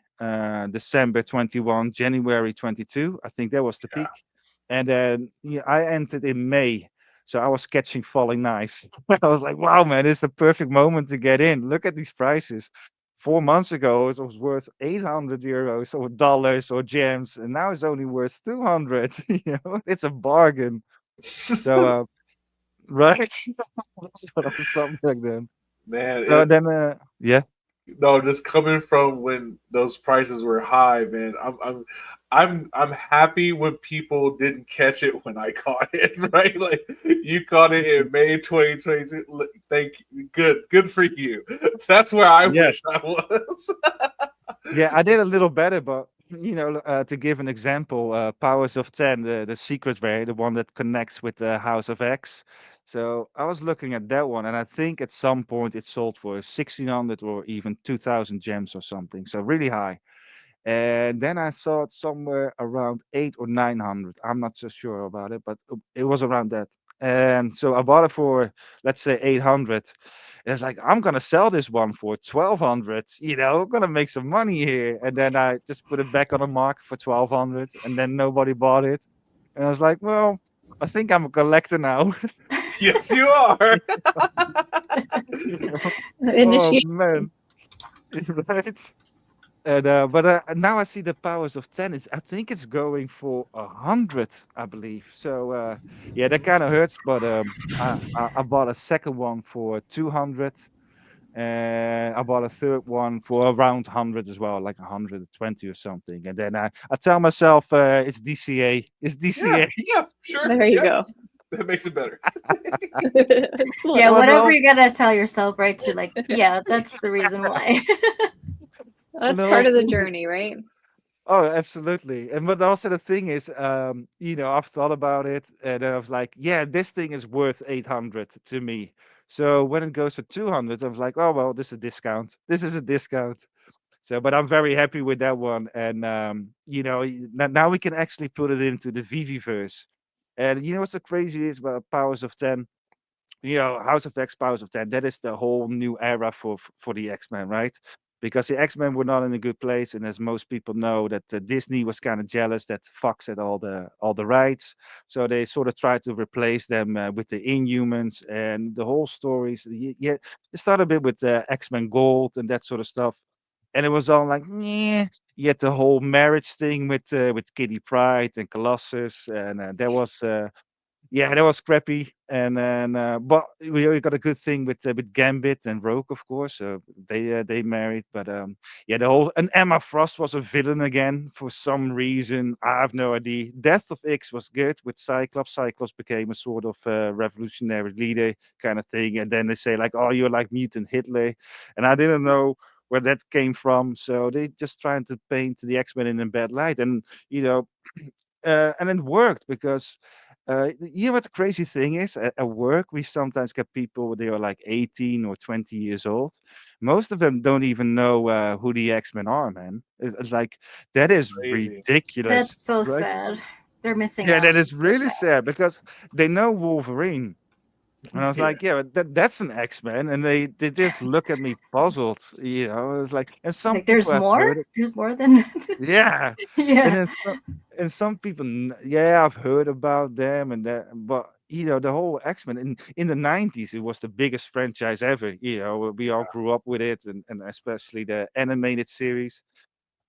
December 21, January 22. I think that was the Yeah. peak. And then I entered in May. So I was catching falling knives. I was like, wow, man, it's a perfect moment to get in. Look at these prices. 4 months ago, it was worth 800 euros or dollars or gems. And now it's only worth 200. It's a bargain. So, right? That's what I thought back then. Man, So then, yeah. no, just coming from when those prices were high, man. I'm happy when people didn't catch it when I caught it. Right, like you caught it in May 2022. Thank you. Good for you. That's where I Yeah. wish I was. Yeah, I did a little better, but to give an example, Powers of 10, the secret rare, the one that connects with the House of X. So I was looking at that one, and I think at some point it sold for 1600 or even 2000 gems or something. So really high. And then I saw it somewhere around 800 or 900. I'm not so sure about it, but it was around that. And so I bought it for, let's say, 800. And it's like, I'm gonna sell this one for 1200. I'm gonna make some money here. And then I just put it back on the market for 1200, and then nobody bought it. And I was like, well, I think I'm a collector now. Yes, you are. Oh Initiate. man, right? And but now I see the powers of tennis. I think it's going for 100, I believe. So yeah, that kind of hurts. But I bought a second one for 200, and I bought a third one for around 100 as well, like 120 or something. And then I tell myself it's DCA. It's Yeah, DCA. yeah, sure. There you Yeah, go. that makes it better. Yeah, Excellent. Well, whatever no, you gotta tell yourself, right? To like, yeah, that's the reason why. well, That's the whole part of the thing is. journey, right? Oh, absolutely. And but also the thing is, I've thought about it, and then I was like, yeah, this thing is worth 800 to me. So when it goes for 200, I was like, oh well, this is a discount. This is a discount. So, but I'm very happy with that one, and now we can actually put it into the VeVe verse. And what's so crazy is about Powers of 10. House of X, Powers of 10, that is the whole new era for the X-Men, right? Because the X-Men were not in a good place, and as most people know, that Disney was kind of jealous that Fox had all the rights, so they sort of tried to replace them with the Inhumans, and the whole stories. Yeah, it started a bit with X-Men Gold and that sort of stuff, and it was all like, yeah. Yet the whole marriage thing with Kitty Pryde and Colossus, and that was yeah, that was crappy. And then, but we got a good thing with Gambit and Rogue, of course. They married, but yeah, the whole and Emma Frost was a villain again for some reason. I have no idea. Death of X was good with Cyclops. Cyclops became a sort of revolutionary leader kind of thing, and then they say like, "Oh, you're like mutant Hitler," and I didn't know where that came from. So they just trying to paint the X-Men in a bad light, and you know and it worked because what the crazy thing is at work we sometimes get people they are like 18 or 20 years old. Most of them don't even know who the X-Men are, man. It's like that It's is crazy. ridiculous, That's so right? sad. They're missing Yeah, out. that is So really sad. sad because they know Wolverine. And I was Yeah, like, yeah, but that's an X-Men. And they just look at me puzzled, It's like, and some Like, there's people have more. heard it. There's more than. Yeah. And Yeah, then some people, yeah, I've heard about them and that, but the whole X-Men in the 90s, it was the biggest franchise ever. We all grew up with it, and especially the animated series.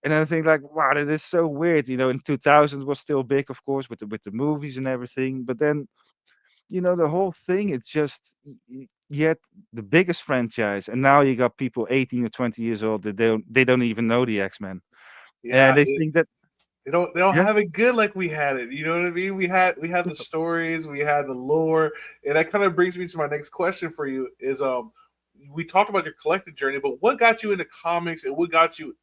And I think like, wow, that is so weird. In 2000 was still big, of course, with the movies and everything. But then, the whole thing, it's just yet the biggest franchise, and now you got people 18 or 20 years old that they don't even know the X-Men, yeah. and they think that They don't yeah. have it good like we had it. You know what I mean? We had the stories, we had the lore, and that kind of brings me to my next question for you: is we talked about your collecting journey, but what got you into comics and what got you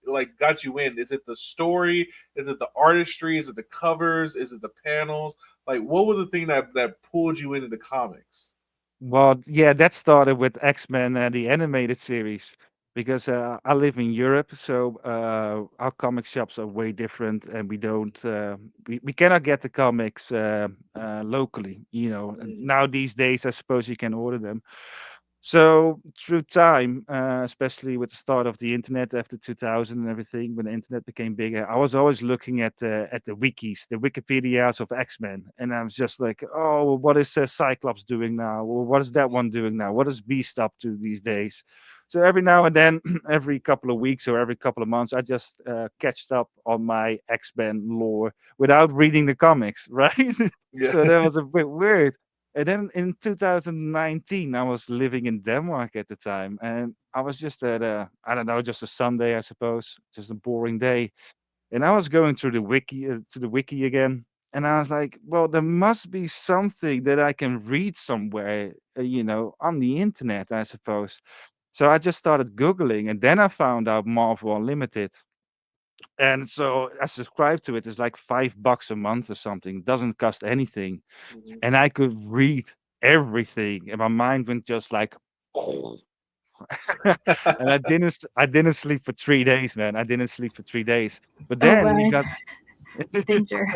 in? Is it the story? Is it the artistry? Is it the covers? Is it the panels? Like, what was the thing that pulled you into the comics? Well, yeah, that started with X-Men, the animated series, because I live in Europe, so our comic shops are way different, and we cannot get the comics locally. And Mm, now these days, I suppose you can order them. So through time, especially with the start of the internet after 2000 and everything, when the internet became bigger, I was always looking at the wikis, the Wikipedias of X-Men, and I was just like, oh, what is Cyclops doing now? Or what is that one doing now? What is Beast up to these days? So every now and then, every couple of weeks or every couple of months, I just catched up on my X-Men lore without reading the comics, right? yeah. So that was a bit weird. And then in 2019, I was living in Denmark at the time, and I was just at I don't know, just a Sunday, I suppose, just a boring day. And I was going through the wiki again, and I was like, well, there must be something that I can read somewhere, on the internet, I suppose. So I just started Googling, and then I found out Marvel Unlimited. And so I subscribed to it. It's like $5 a month or something. Doesn't cost anything, Mhm. and I could read everything, and my mind went just like, and I didn't sleep for 3 days, man. I didn't sleep for 3 days. But Oh then you my got, danger.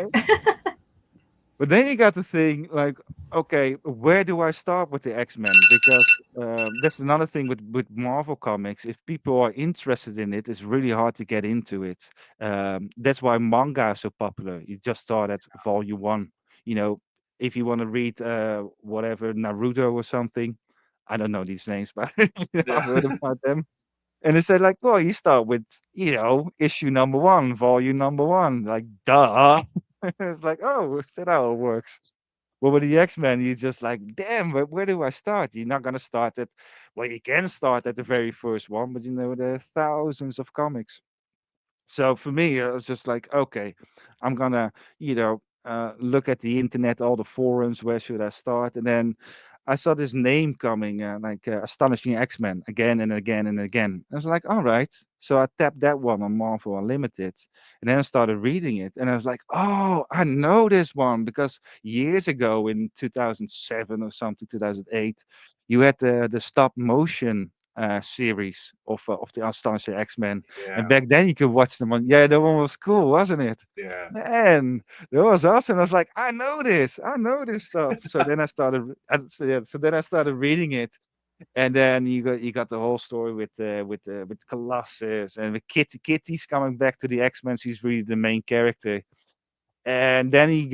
but then you got to think like, okay, where do I start with the X-Men? Because that's another thing with Marvel comics. If people are interested in it, it's really hard to get into it. That's why manga is so popular. You just start at volume one. You know, if you want to read whatever Naruto or something, I don't know these names, but Yeah. I've heard about them. And they said like, well, you start with issue number one, volume number one. Like, duh. It's like, oh, is that how it works? Well, with the X-Men, you're just like, damn, where do I start? You're not gonna start at, well, you can start at the very first one, but there are thousands of comics. So for me, it was just like, okay, I'm gonna, look at the internet, all the forums. Where should I start? And then I saw this name coming, like Astonishing X-Men, again and again and again. I was like, all right. So I tapped that one on Marvel Unlimited, and then I started reading it, and I was like, oh, I know this one because years ago in 2007 or something, 2008, you had the stop motion series of the Astonishing X-Men, and Yeah. back then you could watch them on. Yeah, that one was cool, wasn't it? Yeah. Man, that was awesome. I was like, I know this stuff. So then I started. So then I started reading it, and then you got the whole story with Colossus and with Kitty's coming back to the X-Men. She's really the main character, and then you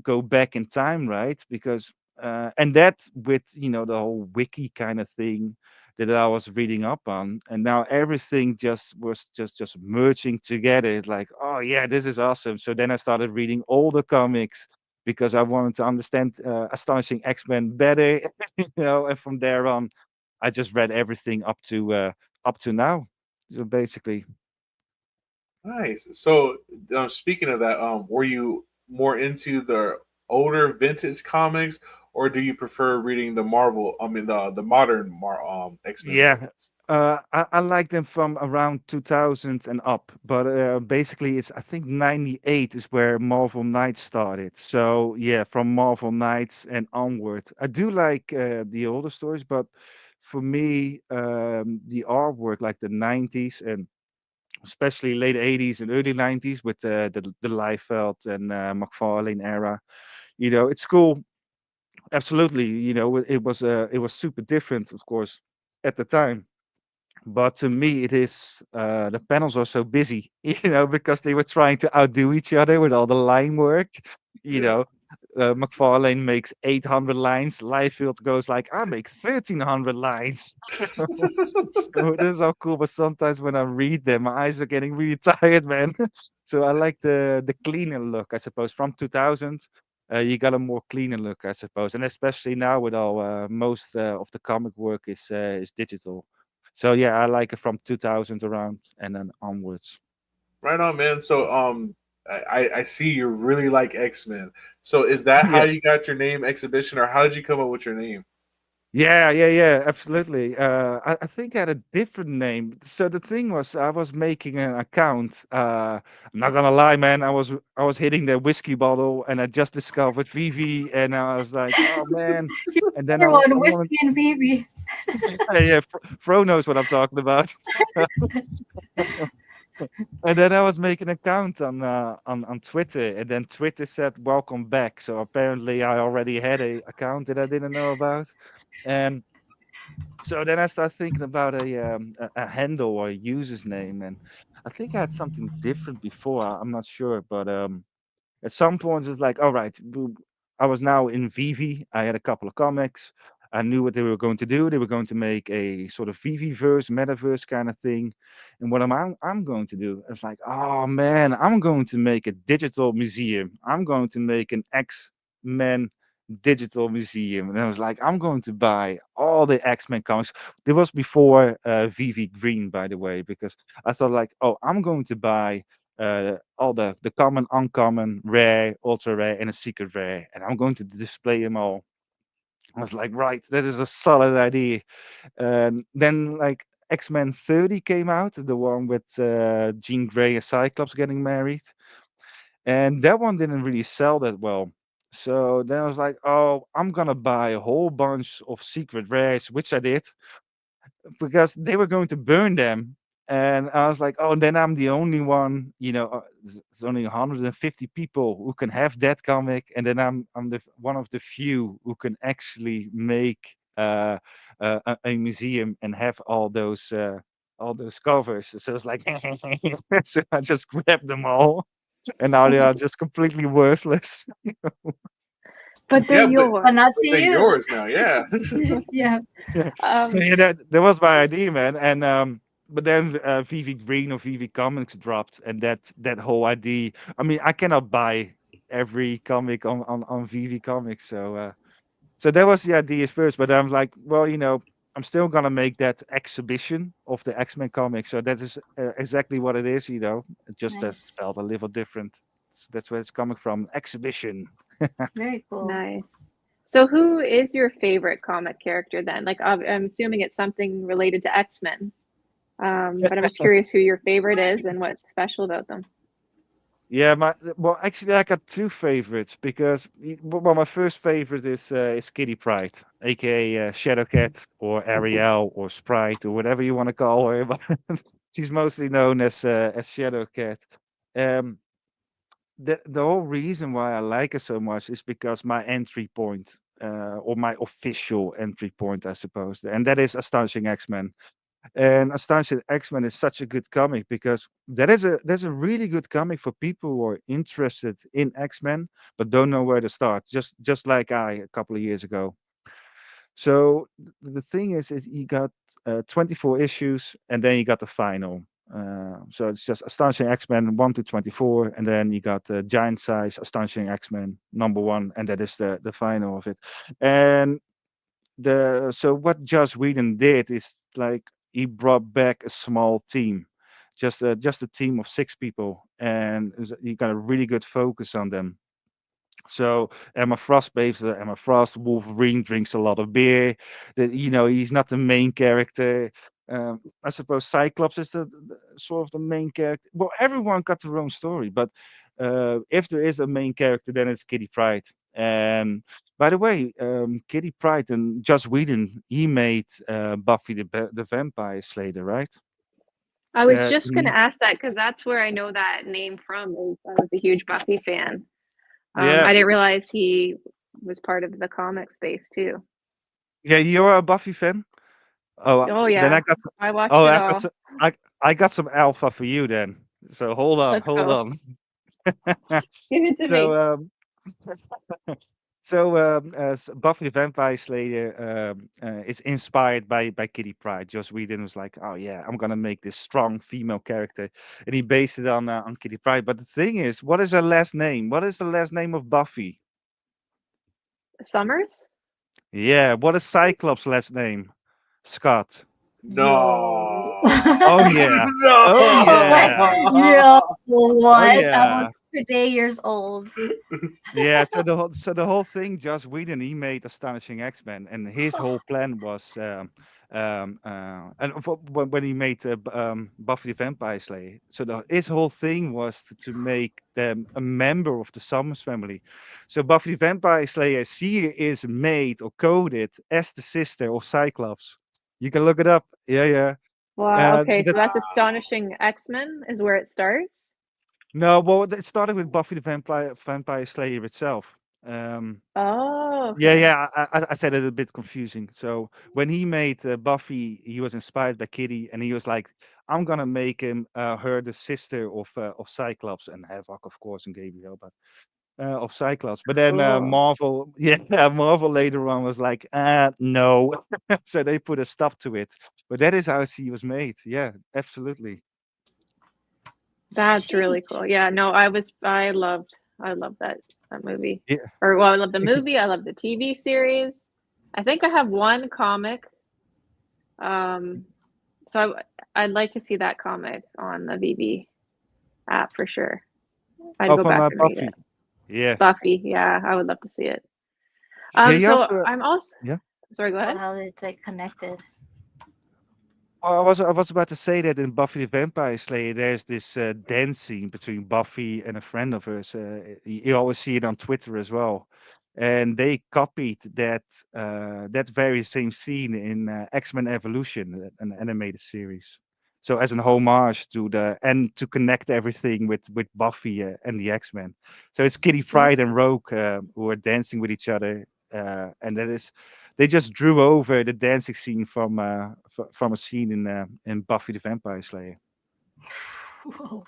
go back in time, right? Because and that with the whole wiki kind of thing that I was reading up on, and now everything just merging together. It's like, oh yeah, this is awesome. So then I started reading all the comics because I wanted to understand Astonishing X-Men better, and from there on, I just read everything up to now. So basically, Nice. So, speaking of that, were you more into the older vintage comics, or do you prefer reading the Marvel? I mean, the modern X Men yeah, books. I like them from around 2000 and up, but basically it's I think 98 is where Marvel Knights started. So yeah, from Marvel Knights and onward. I do like the older stories, but for me, the artwork like the 90s and especially late 80s and early 90s with the Liefeld and McFarlane era, it's cool. Absolutely, it was super different, of course, at the time, but to me, it is the panels are so busy, because they were trying to outdo each other with all the line work. You Yeah. know, McFarlane makes 800 lines. Liefeld goes like, I make 1,300 lines. So it is all cool, but sometimes when I read them, my eyes are getting really tired, man. So I like the cleaner look, I suppose, from 2000. You got a more cleaner look, I suppose, and especially now with all most of the comic work is digital. So yeah, I like it from 2000 around and then onwards. Right on, man. So, I see you really like X Men. So, is that how Yeah. you got your name Exhibition, or how did you come up with your name? Yeah, absolutely. I think I had a different name. So the thing was, I was making an account. I'm not gonna lie, man. I was hitting the whiskey bottle, and I just discovered VeVe, and I was like, oh man. Here's And then I another one, wanted, whiskey and baby. yeah, Fro knows what I'm talking about. And then I was making an account on Twitter, and then Twitter said welcome back. So apparently I already had a account that I didn't know about, and so then I started thinking about a handle or a user's name, and I think I had something different before. I'm not sure, but at some point it's like, all right, I was now in VeVe. I had a couple of comics. I knew what they were going to do. They were going to make a sort of VeVe verse, metaverse kind of thing. And what I'm going to do? It's like, oh man, I'm going to make a digital museum. I'm going to make an X-Men digital museum. And I was like, I'm going to buy all the X-Men comics. It was before VeVe Green, by the way, because I thought like, oh, I'm going to buy all the common, uncommon, rare, ultra rare, and a secret rare, and I'm going to display them all. I was like, right, that is a solid idea. And then like X-Men 30 came out, the one with Jean Grey and Cyclops getting married, and that one didn't really sell that well. So then I was like, oh, I'm gonna buy a whole bunch of secret rares, which I did because they were going to burn them. And I was like, oh, then I'm the only one, there's only 150 people who can have that comic, and then I'm the one of the few who can actually make a museum and have all those covers. So it's like, so I just grabbed them all, and now they are just completely worthless. But they're Yeah, But yours. not but to they're you. yours now. Yeah. Yeah. Yeah. So Um, yeah, that was my idea, man. And but then VV Green or VV Comics dropped, and that whole idea. I mean, I cannot buy every comic on VV Comics, so that was the idea first. But I'm like, well, I'm still gonna make that exhibition of the X-Men comics. So that is exactly what it is, It just Nice. spelled a little different. So that's where it's coming from. Exhibition. Very cool. nice. So who is your favorite comic character then? Like I'm assuming it's something related to X-Men. But I'm just curious who your favorite is and what's special about them. Yeah, well, actually, I got two favorites because well, my first favorite is Kitty Pryde, aka Shadowcat or Ariel or Sprite or whatever you want to call her, but she's mostly known as Shadowcat. Um, the whole reason why I like her so much is because my entry point, or my official entry point, I suppose, and that is Astonishing X-Men. And Astonishing X-Men is such a good comic because there's a really good comic for people who are interested in X-Men but don't know where to start. Just like I a couple of years ago. So the thing is you got 24 issues and then you got the final. So it's just Astonishing X-Men 1 to 24, and then you got the giant size Astonishing X-Men number 1, and that is the final of it. And so what Joss Whedon did is like he brought back a small team, just a team of 6 people, and he got a really good focus on them. So Emma Frost babes Emma Frost. Wolverine drinks a lot of beer. That he's not the main character. I suppose Cyclops is the sort of the main character. Well, everyone got their own story, but if there is a main character, then it's Kitty Pryde. And by the way, Kitty Pryde and Joss Whedon, he made Buffy the Vampire Slayer, right? I was just gonna He- ask that because that's where I know that name from. I was a huge Buffy fan. yeah, I didn't realize he was part of the comic space too. yeah. You're a Buffy fan. Oh, Oh then yeah, I got. I watched Oh, it I got all. some. I got some alpha for you then. So hold on, Let's hold go. on. Give it to so me. Buffy the Vampire Slayer is inspired by Kitty Pryde. Joss Whedon was like, oh yeah, I'm gonna make this strong female character, and he based it on Kitty Pryde. But the thing is, what is her last name? What is the last name of Buffy? Summers? Yeah, what is Cyclops' last name? Scott. Yo. No. Oh yeah. Oh Oh my, yeah. No. yo, Oh what? I was yeah. today years old. Yeah, so the whole thing, Joss Whedon, he made Astonishing X-Men, and his whole plan was, when he made Buffy the Vampire Slayer, so his whole thing was to make them a member of the Summers family. So Buffy the Vampire Slayer, she is made or coded as the sister of Cyclops. You can look it up. Yeah, yeah. Wow. Okay, so That that's Astonishing X-Men is where it starts. No, well, it started with Buffy the Vampire Slayer itself. Um, Oh, Yeah, okay. yeah, I said it a bit confusing. So when he made Buffy, he was inspired by Kitty, and he was like, "I'm gonna make her the sister of Cyclops and Havoc, of course, and Gabriel, but of Cyclops." But then Cool. Marvel, yeah, Marvel later on was like, no," so they put a stop to it. But that is how she was made. Yeah, absolutely. That's really Sheesh. cool. Yeah, no, I loved that movie. Yeah, Or well, I love the movie, I love the TV series. I think I have one comic. Um, so I'd like to see that comic on the VeVe app for sure. I'd oh, go from back and read it. Buffy. Yeah, Buffy, yeah, I would love to see it. yeah. You So also, I'm also yeah. sorry, go ahead. How it's like connected. I was about to say that in Buffy the Vampire Slayer, there's this dance scene between Buffy and a friend of hers. You always see it on Twitter as well, and they copied that very same scene in X-Men Evolution, an animated series. So as an homage to and to connect everything with Buffy and the X-Men. So it's Kitty Pryde and Rogue who are dancing with each other, and that is they just drew over the dancing scene from a scene in Buffy the Vampire Slayer. Whoa.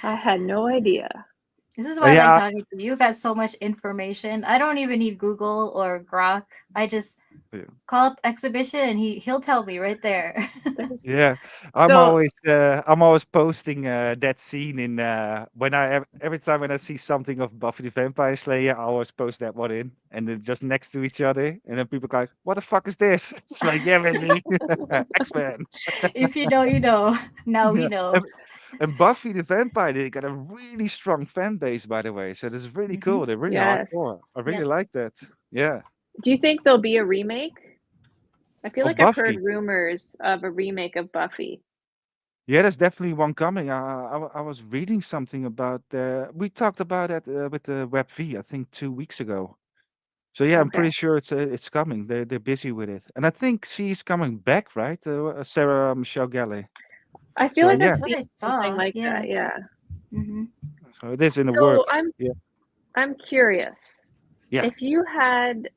I had no idea. This is why I like Yeah, talking to you. You got so much information. I don't even need Google or Grok. I just yeah, call up Exhibition and he'll tell me right there. yeah. I'm So always I'm always posting that scene in when every time when I see something of Buffy the Vampire Slayer, I always post that one in, and then just next to each other, and then people go like, "What the fuck is this?" It's like, yeah, baby, X-Men. If you know, you know. Now we Yeah. know. And Buffy the Vampire, they got a really strong fan base, by the way. So this is really Hmm. cool. They're really yes. hardcore. I really Yep. like that. Yeah. Do you think there'll be a remake? I feel Of like I've heard Buffy. rumors of a remake of Buffy. Yeah, there's definitely one coming. I was reading something about we talked about that with the Web V, I think 2 weeks ago. So yeah, I'm Okay. pretty sure it's coming. They're busy with it, and I think she's coming back, right? Sarah Michelle Gellar. I feel So like I've yeah, That's what seen I something saw. like Yeah. that. Yeah. Hmm. so it is in the So work. Yeah, I'm curious. yeah, If you had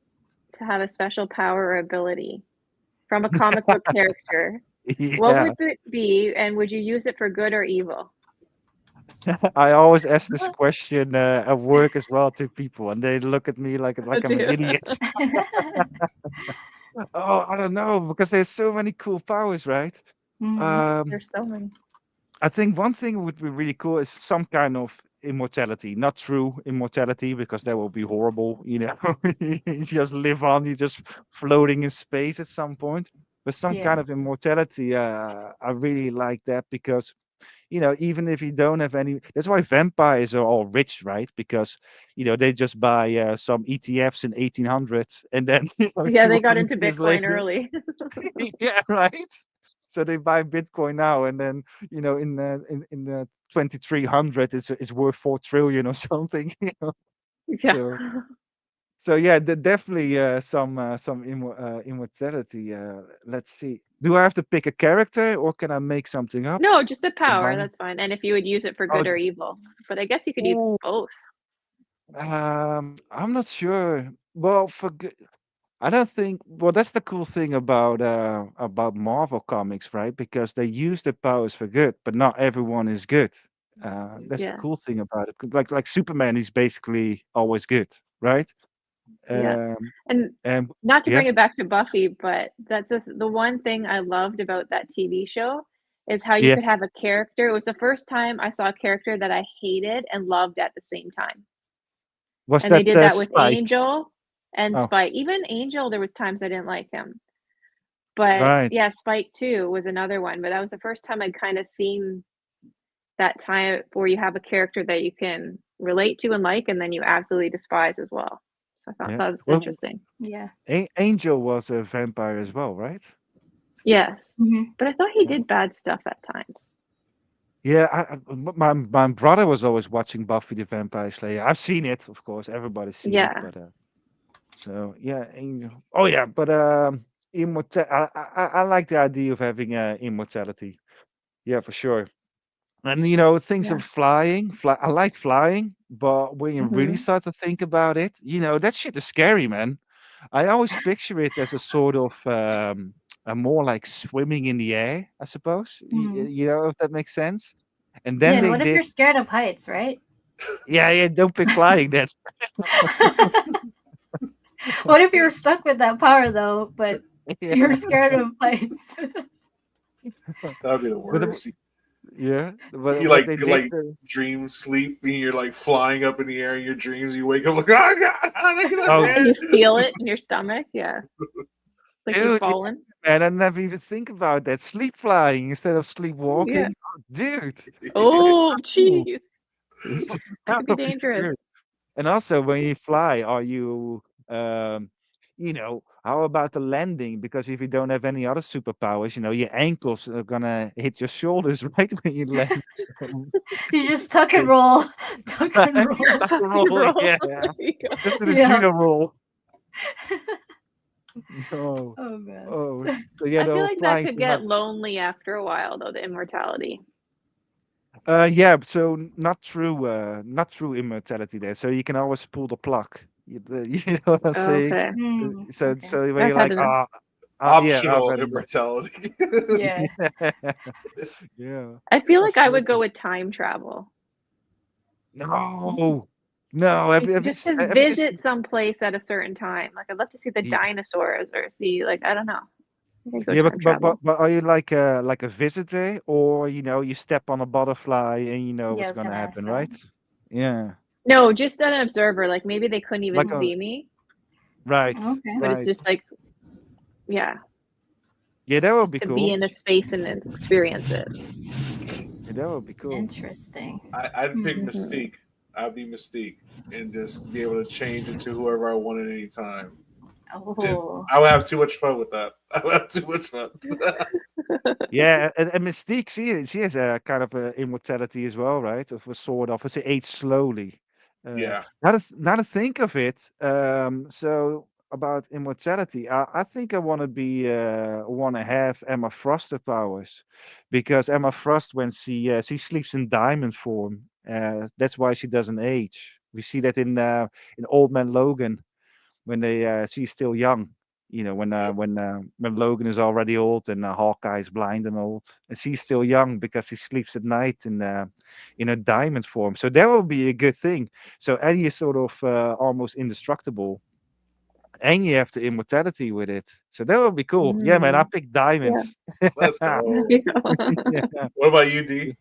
to have a special power or ability from a comic book character, what yeah. would it be, and would you use it for good or evil? I always ask this question at work as well to people, and they look at me Oh, like I'm an too. idiot. Oh, I don't know because there's so many cool powers, right? Hmm. Um, There's so many. I think one thing would be really cool is some kind of immortality, not true immortality because that will be horrible. You just live on, you just floating in space at some point. But some Yeah. kind of immortality, I really like that because even if you don't have any, that's why vampires are all rich, right? Because they just buy some ETFs in 1800s, and then Yeah, they got 200 into years Bitcoin later, early. yeah, right. So they buy Bitcoin now, and then in the 2300, it's worth 4 trillion or something. Yeah. So yeah, definitely some immortality. Let's see. Do I have to pick a character, or can I make something up? No, just a power, Combine. that's fine. And if you would use it for Oh, good or evil. But I guess you could use ooh, both. I'm not sure. Well, I don't think. Well, that's the cool thing about Marvel comics, right? Because they use their powers for good, but not everyone is good. That's the Yeah. cool thing about it. 'Cause like Superman is basically always good, right? Yeah. Um, And and not to yeah, bring it back to Buffy, but that's the one thing I loved about that TV show is how you yeah. could have a character. It was the first time I saw a character that I hated and loved at the same time. Was And they that did that with Spike? Angel and Oh, Spike. Even Angel, there was times I didn't like him. But right. yeah, Spike too was another one. But that was the first time I'd kind of seen that time where you have a character that you can relate to and like, and then you absolutely despise as well. So I thought Yeah. that was Well, interesting. Yeah. Angel was a vampire as well, right? Yes, Hmm. but I thought he Yeah. did bad stuff at times. Yeah, my brother was always watching Buffy the Vampire Slayer. I've seen it, of course. Everybody's seen it, Yeah. but so yeah, Angel. Oh yeah, but immortal. I like the idea of having immortality. Yeah, for sure. And things Yeah. of flying. I like flying, but when you really Hmm. start to think about it, that shit is scary, man. I always picture it as a sort of a more like swimming in the air, I suppose. Hmm. If that makes sense. And Yeah, then and they what if did, you're scared of heights, right? yeah, yeah, don't pick flying. That's What if you're stuck with that power though, but yeah, you're scared of heights? That'd be the but worst. yeah, but You what like they you did, like dream sleep, and you're like flying up in the air in your dreams. You wake up like, oh god, how did I get up oh, And there? you feel it in your stomach. Yeah. Like you've dude, yeah, fallen. man, I never even think about that. Sleep flying instead of Yeah. sleepwalking. Oh, dude, Oh, ooh, jeez. That that could be would be dangerous. scary. And also, when you fly, are you, how about the landing? Because if you don't have any other superpowers, your ankles are gonna hit your shoulders right when you land. You just tuck and roll, tuck and roll. Tuck Tuck and and roll, roll. yeah. There you go. Just do the Yeah. judo roll. No. Oh man. Oh, so yeah, I feel no like that flying could too high. get lonely after a while, though, the immortality. Yeah, so not true immortality there. So you can always pull the plug. You know what I'm saying? Okay. Okay. So when you're I've had like, enough. yeah, I've Optional had enough. immortality. Yeah. Yeah. I feel like I would Absolutely. go with time travel. No, no. Have Like you have you just s- to have you visit seen? some place at a certain time. Like I'd love to see the Yeah, dinosaurs or see like I don't know. I think I'd go yeah, time travel. but are you like a visitor, or you step on a butterfly and you know Yeah, I what's was gonna gonna ask happen, that. right? Yeah, No, just an observer. Like maybe they couldn't even like Mhm. a see me, right, Okay. but it's right. just like yeah, Yeah, that would just be to be cool. in a space and experience it. Yeah, that would be cool. Interesting. I'd pick Hmm. Hmm. Mystique. I'd be Mystique and just be able to change into whoever I want at any time. And Oh. I would have too much fun with that. I would have too much fun. Yeah, and Mystique, she has a kind of a immortality as well, right? Of a sort of, it's age slowly. Yeah. Now to think of it, so about immortality, I think I want to have Emma Froster powers, because Emma Frost, when she sleeps in diamond form, that's why she doesn't age. We see that in Old Man Logan, when she's still young. Yep. When Logan is already old and Hawkeye is blind and old, and she's still young because she sleeps at night in a diamond form. So that will be a good thing. So Eddie is sort of almost indestructible, and you have the immortality with it. So that would be cool. Yeah, man, I Mm, pick yeah. diamonds. Let's There go. you go. Yeah. What about you, D?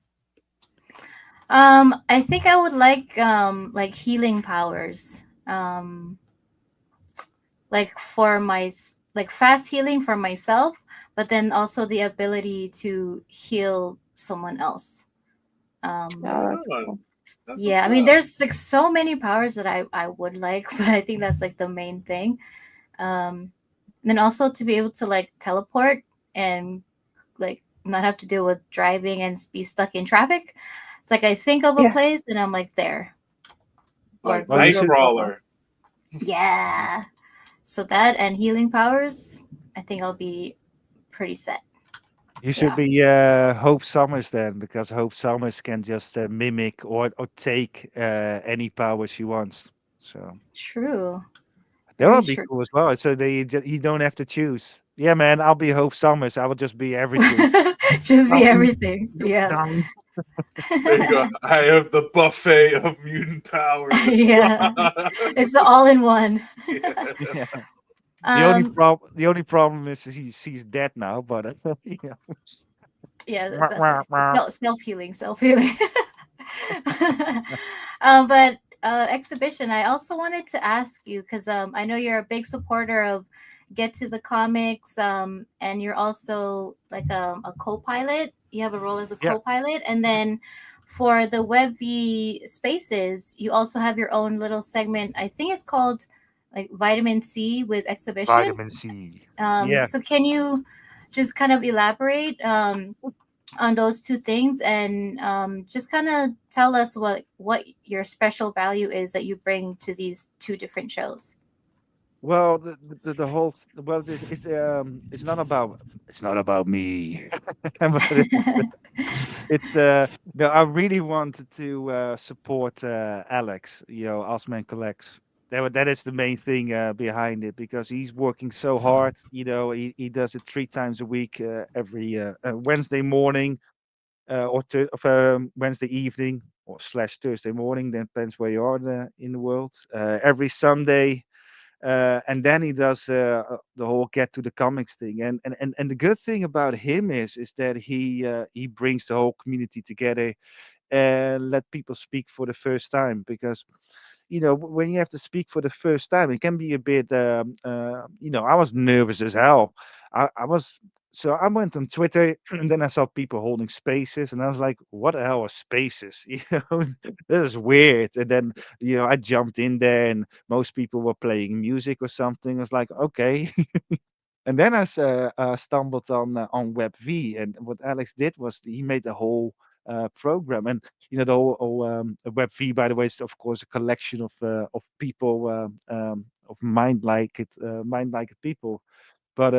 I think I would like healing powers. Like for like fast healing for myself, but then also the ability to heal someone else. Right Oh, that's on. cool. That's Yeah, what's I mean up. there's like so many powers that I would like, but I think that's like the main thing. Then also to be able to like teleport and like not have to deal with driving and be stuck in traffic. It's like I think of a Yeah. place and I'm like there or Like Oh, you go should. Nightcrawler. yeah. So that and healing powers, I think I'll be pretty set. You should Yeah. be Hope Summers then, because Hope Summers can just mimic or take any power she wants. So True. that Very would be true. cool as well. So you don't have to choose. Yeah, man, I'll be Hope Summers. I will just be everything. Just be Done. everything. Just Yeah. done. There you go. I have the buffet of mutant powers. Yeah. It's the all in one. Yeah. um The only problem is she's dead now. But yeah. yeah, Wah, wah, wah. self healing, self healing. But exhibition, I also wanted to ask you because I know you're a big supporter of Get to the Comics, and you're also like a co-pilot. You have a role as a Yeah. co-pilot, and then for the WebV spaces, you also have your own little segment. I think it's called like Vitamin C with Exhibition. Vitamin C. Yeah. So can you just kind of elaborate on those two things and just kind of tell us what your special value is that you bring to these two different shows? Well, the whole well, it's not about me, but it's no, I really wanted to support Alex, Osman collects. That is the main thing behind it because he's working so hard. He does it 3 times a week, every Wednesday morning, or Wednesday evening, or slash Thursday morning. Depends where you are in the world. Every Sunday, and then he does the whole get to the comics thing. And the good thing about him is that he brings the whole community together and let people speak for the first time, because when you have to speak for the first time, it can be a bit I was nervous as hell. I went on Twitter and then I saw people holding spaces and I was like, what the hell are spaces? This is weird. And then I jumped in there and most people were playing music or something. I was like, okay. And then I stumbled on WebV, and what Alex did was he made the whole program. And the whole WebV, by the way, is of course a collection of people, of mind-like people. But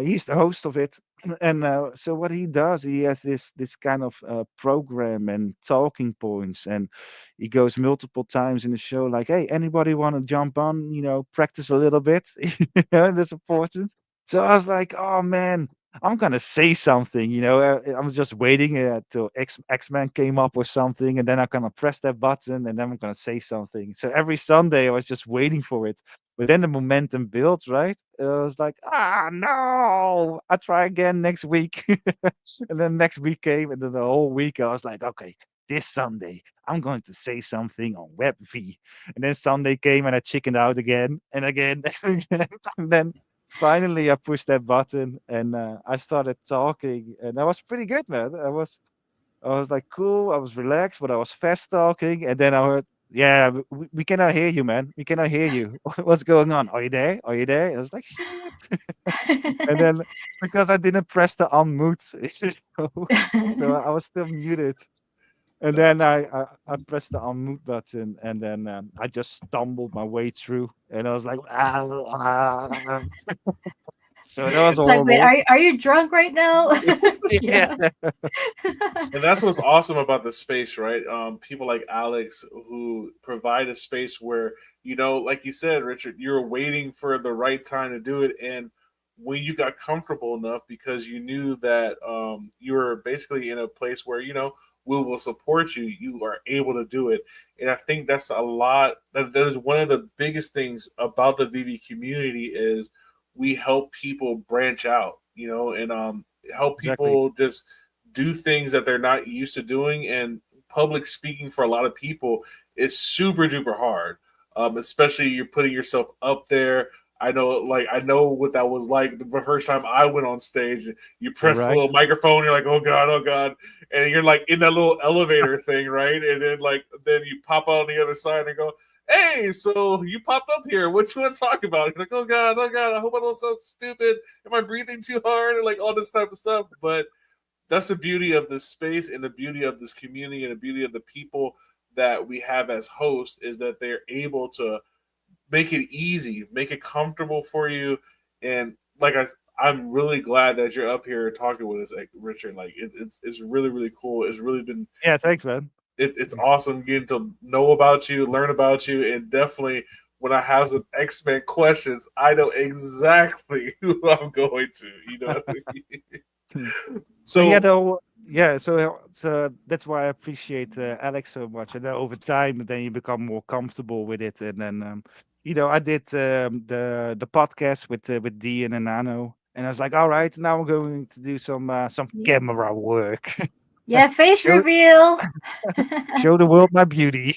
he's the host of it, and so what he does, he has this kind of program and talking points, and he goes multiple times in the show, like, "Hey, anybody want to jump on? Practice a little bit." That's important. So I was like, "Oh man." I'm gonna say something, I was just waiting till X-Men came up or something, and then I'm gonna press that button, and then I'm gonna say something. So every Sunday, I was just waiting for it. But then the momentum builds, right? I was like, no, I'll try again next week. And then next week came, and then the whole week I was like, okay, this Sunday I'm going to say something on WebV. And then Sunday came, and I chickened out again and again and again. And then finally I pushed that button, and I started talking, and that was pretty good, man. I was like, cool. I was relaxed, but I was fast talking. And then I heard, yeah, we cannot hear you, man. We cannot hear you. What's going on? Are you there? Are you there? And I was like, shit. And then because I didn't press the unmute, so I was still muted. And then That's I pressed the unmute button, and then I just stumbled my way through. And I was like, ah. So that was It's like, wait, horrible. are you drunk right now? Yeah. Yeah. and that's what's awesome about the space, right? People like Alex who provide a space where, like you said, Richard, you're waiting for the right time to do it, and when you got comfortable enough because you knew that you were basically in a place where we will support you, you are able to do it. And I think that's a lot. That is one of the biggest things about the VV community is we help people branch out, and help Exactly. people just do things that they're not used to doing. And public speaking for a lot of people is super duper hard, especially you're putting yourself up there. I know what that was like the first time I went on stage. You You're press the right. little microphone, you're like, oh god, and you're like in that little elevator thing, right? And then you pop out on the other side and go, hey, so you popped up here. What you want to talk about? You're like, oh god, I hope I don't sound stupid. Am I breathing too hard? And like all this type of stuff. But that's the beauty of this space and the beauty of this community and the beauty of the people that we have as hosts is that they're able to make it easy, make it comfortable for you. And I'm really glad that you're up here talking with us, like Richard. Like it's really really cool. It's really been Yeah, thanks, man. it's awesome getting to know about you, learn about you, and definitely when I have some X-Men questions, I know exactly who I'm going to. You know what I mean? So yeah, So though, yeah. So that's why I appreciate Alex so much. And then over time, then you become more comfortable with it. And then I did the podcast with Dean and Nano, and I was like, all right, now I'm going to do some camera work. Yeah, face show reveal. show the world my beauty.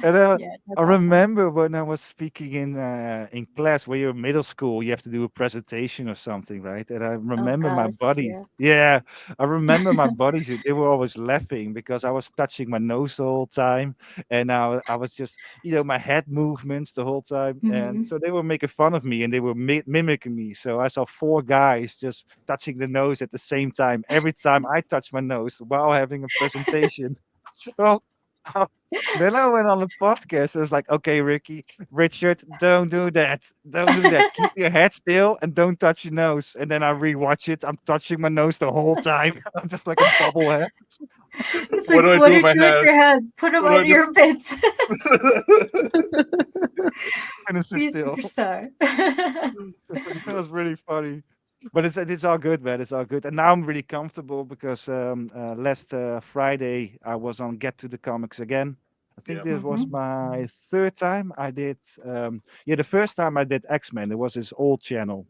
And Yeah, I that's awesome. remember when I was speaking in class, when you're in middle school, you have to do a presentation or something, right? And I Oh remember my gosh, buddies. yeah. Yeah, I remember my buddies. They were always laughing because I was touching my nose the whole time, and I was just, my head movements the whole time, and Hmm. so they were making fun of me and they were mimicking me. So I saw four guys just touching the nose at the same time every time I touched my nose while having a presentation. So. Then I went on the podcast. I was like, okay, Richard, don't do that. Don't do that. Keep your head still and don't touch your nose. And then I rewatch it. I'm touching my nose the whole time. I'm just like a bobblehead. It's What like, do I what do do with you my do with hands? your hands? Put them What do I under do? your pits. And sit Be a still. superstar. That was really funny. But it's all good, man. It's all good. And now I'm really comfortable because last Friday I was on Get to the Comics again. I think Yeah. this was Hmm. my third time I did. The first time I did X-Men. It was his old channel.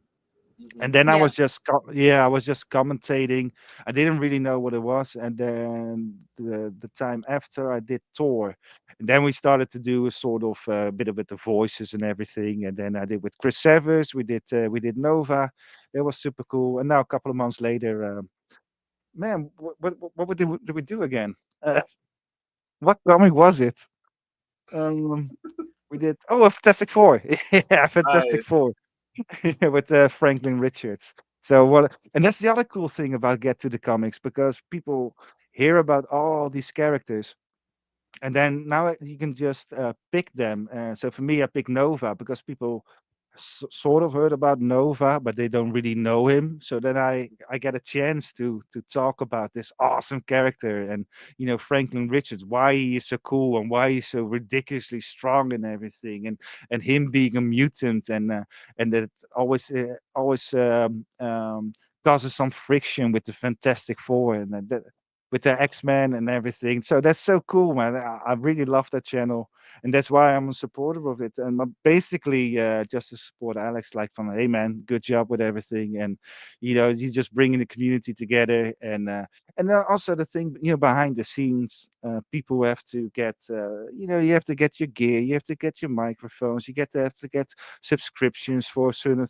Mhm. And then I Yeah. was just I was just commentating. I didn't really know what it was. And then the time after I did Thor, and then we started to do a sort of bit of it, the voices and everything. And then I did with Chris Evers. We did Nova. That was super cool. And now a couple of months later, man, what did we do again? What comic was it? Um, we did Fantastic Four. Yeah, Fantastic Nice. Four. With Franklin Richards. So and that's the other cool thing about Get to the Comics, because people hear about all these characters, and then now you can just pick them. So for me, I pick Nova because people sort of heard about Nova, but they don't really know him. So then I get a chance to talk about this awesome character, and Franklin Richards, why he is so cool and why he's so ridiculously strong and everything, and him being a mutant, and that always causes some friction with the Fantastic Four, and that with the X-Men and everything. So that's so cool, man. I really love that channel, and that's why I'm a supporter of it. And basically, just to support Alex, like from, hey man, good job with everything, and you just bringing the community together, and then also the thing, behind the scenes, people have to get, you have to get your gear, you have to get your microphones, have to get subscriptions for certain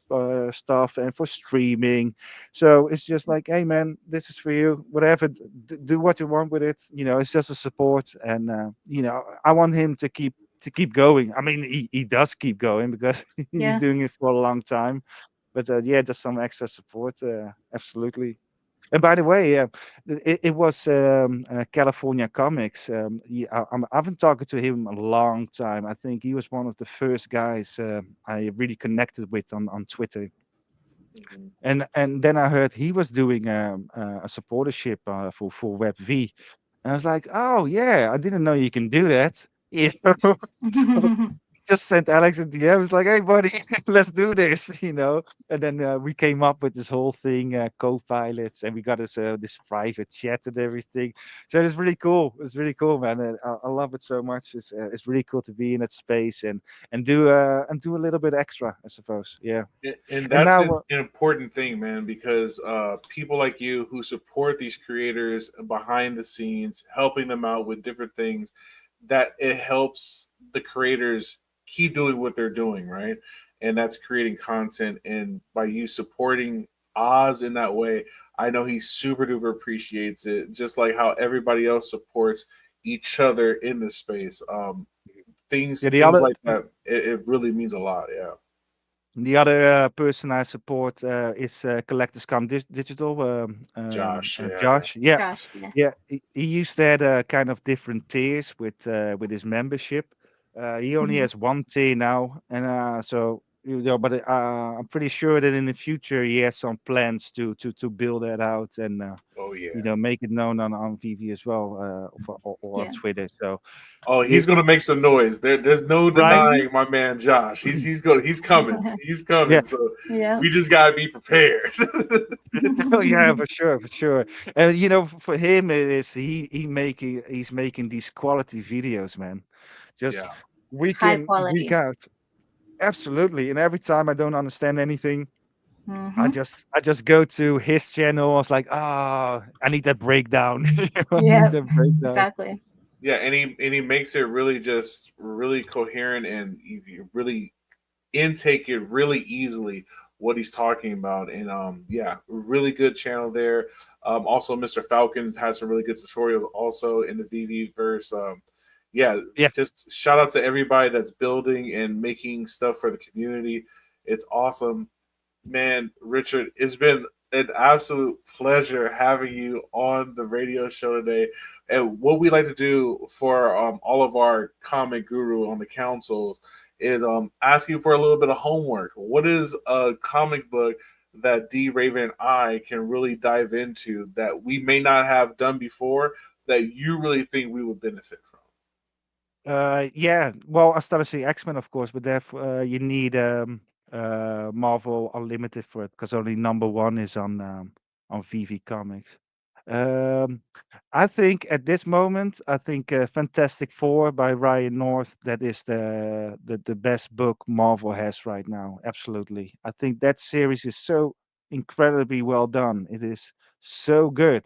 stuff and for streaming. So it's just like, hey man, this is for you. Whatever, do what you want with it. It's just a support, and I want him to keep going. I mean, he does keep going because he's Yeah. doing it for a long time. But yeah, just some extra support. Absolutely. And by the way, it was California Comics. I've been talking to him a long time. I think he was one of the first guys I really connected with on Twitter. Mhm. And then I heard he was doing a supportership for VeVe, and I was like, oh yeah, I didn't know you can do that. Yeah. So just sent Alex a DM. Was like, hey buddy, let's do this, And then we came up with this whole thing, co-pilots, and we got this private chat and everything. So it's really cool. It's really cool, man. I love it so much. It's really cool to be in that space and do a little bit extra, I suppose. Yeah. And And that's now, an important thing, man, because people like you who support these creators behind the scenes, helping them out with different things, that it helps the creators keep doing what they're doing, right? And that's creating content. And by you supporting Oz in that way, I know he super duper appreciates it, just like how everybody else supports each other in this space. Things yeah, the things other like that, it really means a lot. Yeah. The other person I support is Collectors Come Digital, Josh, yeah. Josh. Yeah, Gosh, yeah. yeah. He used that kind of different tiers with his membership. He only Hmm. has one tier now, and so but I'm pretty sure that in the future he has some plans to build that out and Oh yeah. make it known on VV as well, or on Yeah. Twitter. So Oh, it, he's gonna make some noise. There's no right. denying my man Josh. He's coming. He's Yeah. coming. So Yeah. we just gotta be prepared. Oh yeah, for sure, for sure. And for him, it is he's making these quality videos, man. Just Yeah. week High in, week quality. out. Absolutely. And every time I don't understand anything, I Hmm. just I just go to his channel. I was like, I need that breakdown. I need Yeah. that breakdown. Exactly. Yeah, and he makes it really just really coherent, and you really intake it really easily what he's talking about. And yeah, really good channel there. Also, Mr. Falcons has some really good tutorials also in the VV verse. Yeah, Yeah. just shout out to everybody that's building and making stuff for the community. It's awesome, man. Richard, it's been an absolute pleasure having you on the radio show today. And what we like to do for all of our comic guru on the councils is ask you for a little bit of homework. What is a comic book that D Raven and I can really dive into that we may not have done before that you really think we would benefit from? Yeah, well, I started seeing X-Men, of course, but therefore you need Marvel Unlimited for it because only number one is on VV Comics. Um, I think at this moment, I think Fantastic Four by Ryan North, that is the best book Marvel has right now. Absolutely, I think that series is so incredibly well done. It is so good.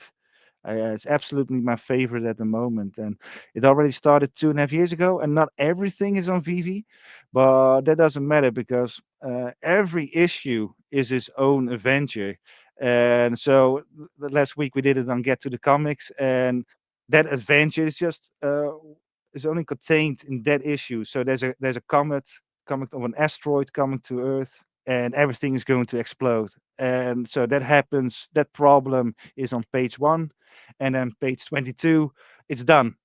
It's absolutely my favorite at the moment, and it already started 2.5 years ago. And not everything is on VV, but that doesn't matter because every issue is its own adventure. And so last week we did it on Get to the Comics, and that adventure is only contained in that issue. So there's a comet coming of an asteroid coming to Earth, and everything is going to explode. And so that happens. That problem is on page one, and then page 22 it's done,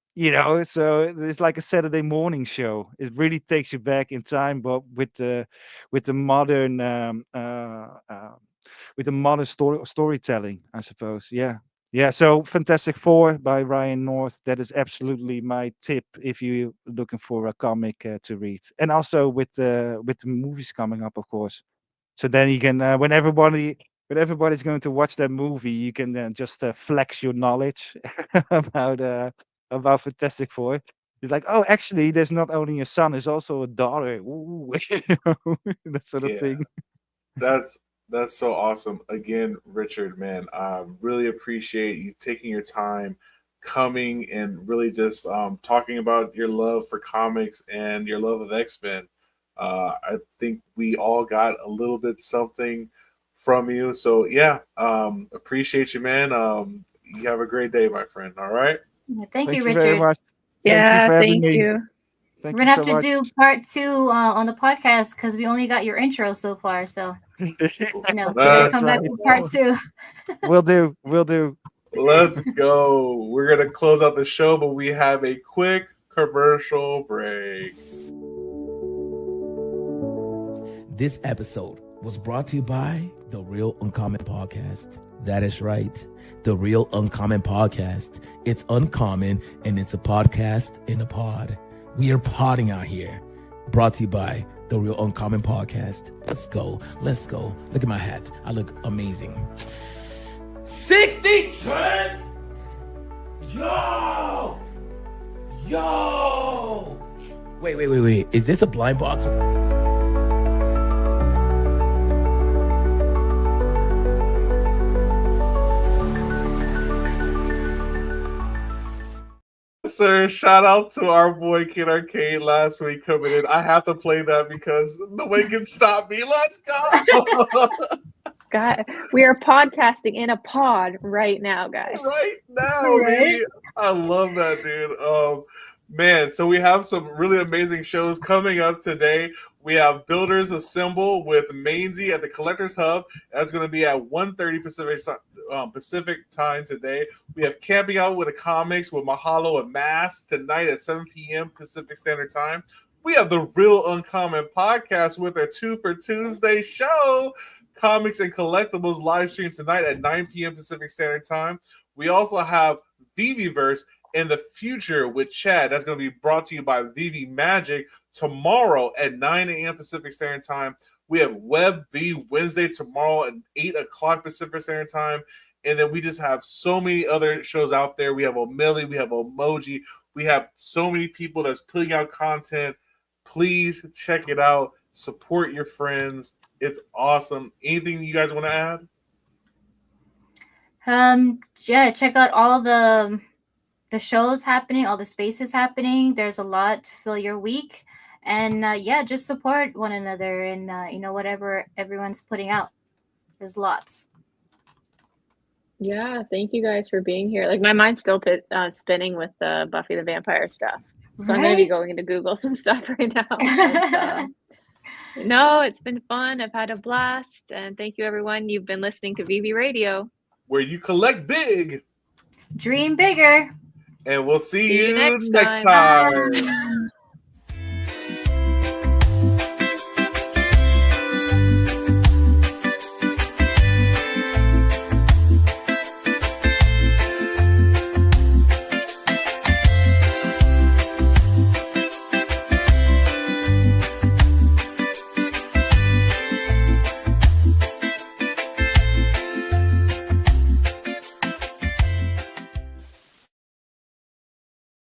so it's like a Saturday morning show. It really takes you back in time, but with the modern storytelling, I suppose. Yeah, so Fantastic Four by Ryan North, that is absolutely my tip if you're looking for a comic to read. And also with the movies coming up, of course, so then you can, when everybody's going to watch that movie, you can then just flex your knowledge about about Fantastic Four. You're like, oh, actually, there's not only a son, there's also a daughter. Ooh, that sort of Yeah. thing. That's that's so awesome. Again, Richard, man, I really appreciate you taking your time coming and really just talking about your love for comics and your love of X-Men. I think we all got a little bit something from you. So yeah, appreciate you, man. You have a great day, my friend. All right. Yeah, thank you, Thank you very Richard. much. Thank you Yeah, for having thank me. you. We're Thank you gonna have so to much. do part two on the podcast because we only got your intro so far. So you gotta Let's come back Right. for part two. Will do. Will do. let's go. We're gonna close out the show, but we have a quick commercial break. This episode was brought to you by The Real Uncommon Podcast. That is right. The Real Uncommon Podcast. It's uncommon and it's a podcast in a pod. We are podding out here. Brought to you by The Real Uncommon Podcast. Let's go. Let's go. Look at my hat. I look amazing. 60 trends? Yo! Yo! Wait. Is this a blind box? Sir, shout out to our boy Kid Arcade last week coming in. I have to play that because nobody can stop me. Let's go. God, we are podcasting in a pod right now, guys. Right now, Right? baby. I love that, dude. Man, so we have some really amazing shows coming up today. We have Builders Assemble with Mainsy at the Collectors Hub. That's going to be at 1:30 Pacific time today. We have Camping Out with the Comics with Mahalo and Mass tonight at 7 p.m. Pacific Standard Time. We have the Real Uncommon Podcast with a 2 for Tuesday show. Comics and Collectibles live stream tonight at 9 p.m. Pacific Standard Time. We also have VeVe in the future with Chad. That's going to be brought to you by VeVe Magic tomorrow at 9 a.m. Pacific Standard Time. We have WebV Wednesday tomorrow at 8 o'clock Pacific Standard Time. And then we just have so many other shows out there. We have O'Malley, we have Emoji. We have so many people that's putting out content. Please check it out. Support your friends. It's awesome. Anything you guys want to add? Yeah, check out all the the shows happening, all the spaces happening. There's a lot to fill your week. And yeah, just support one another and, whatever everyone's putting out. There's lots. Yeah, thank you guys for being here. Like my mind's still spinning with the Buffy the Vampire stuff. So I'm going to be Right? going into Google some stuff right now. But, no, it's been fun. I've had a blast. And thank you, everyone. You've been listening to VeVe Radio. Where you collect big. Dream bigger. And we'll see See you you next next time. time.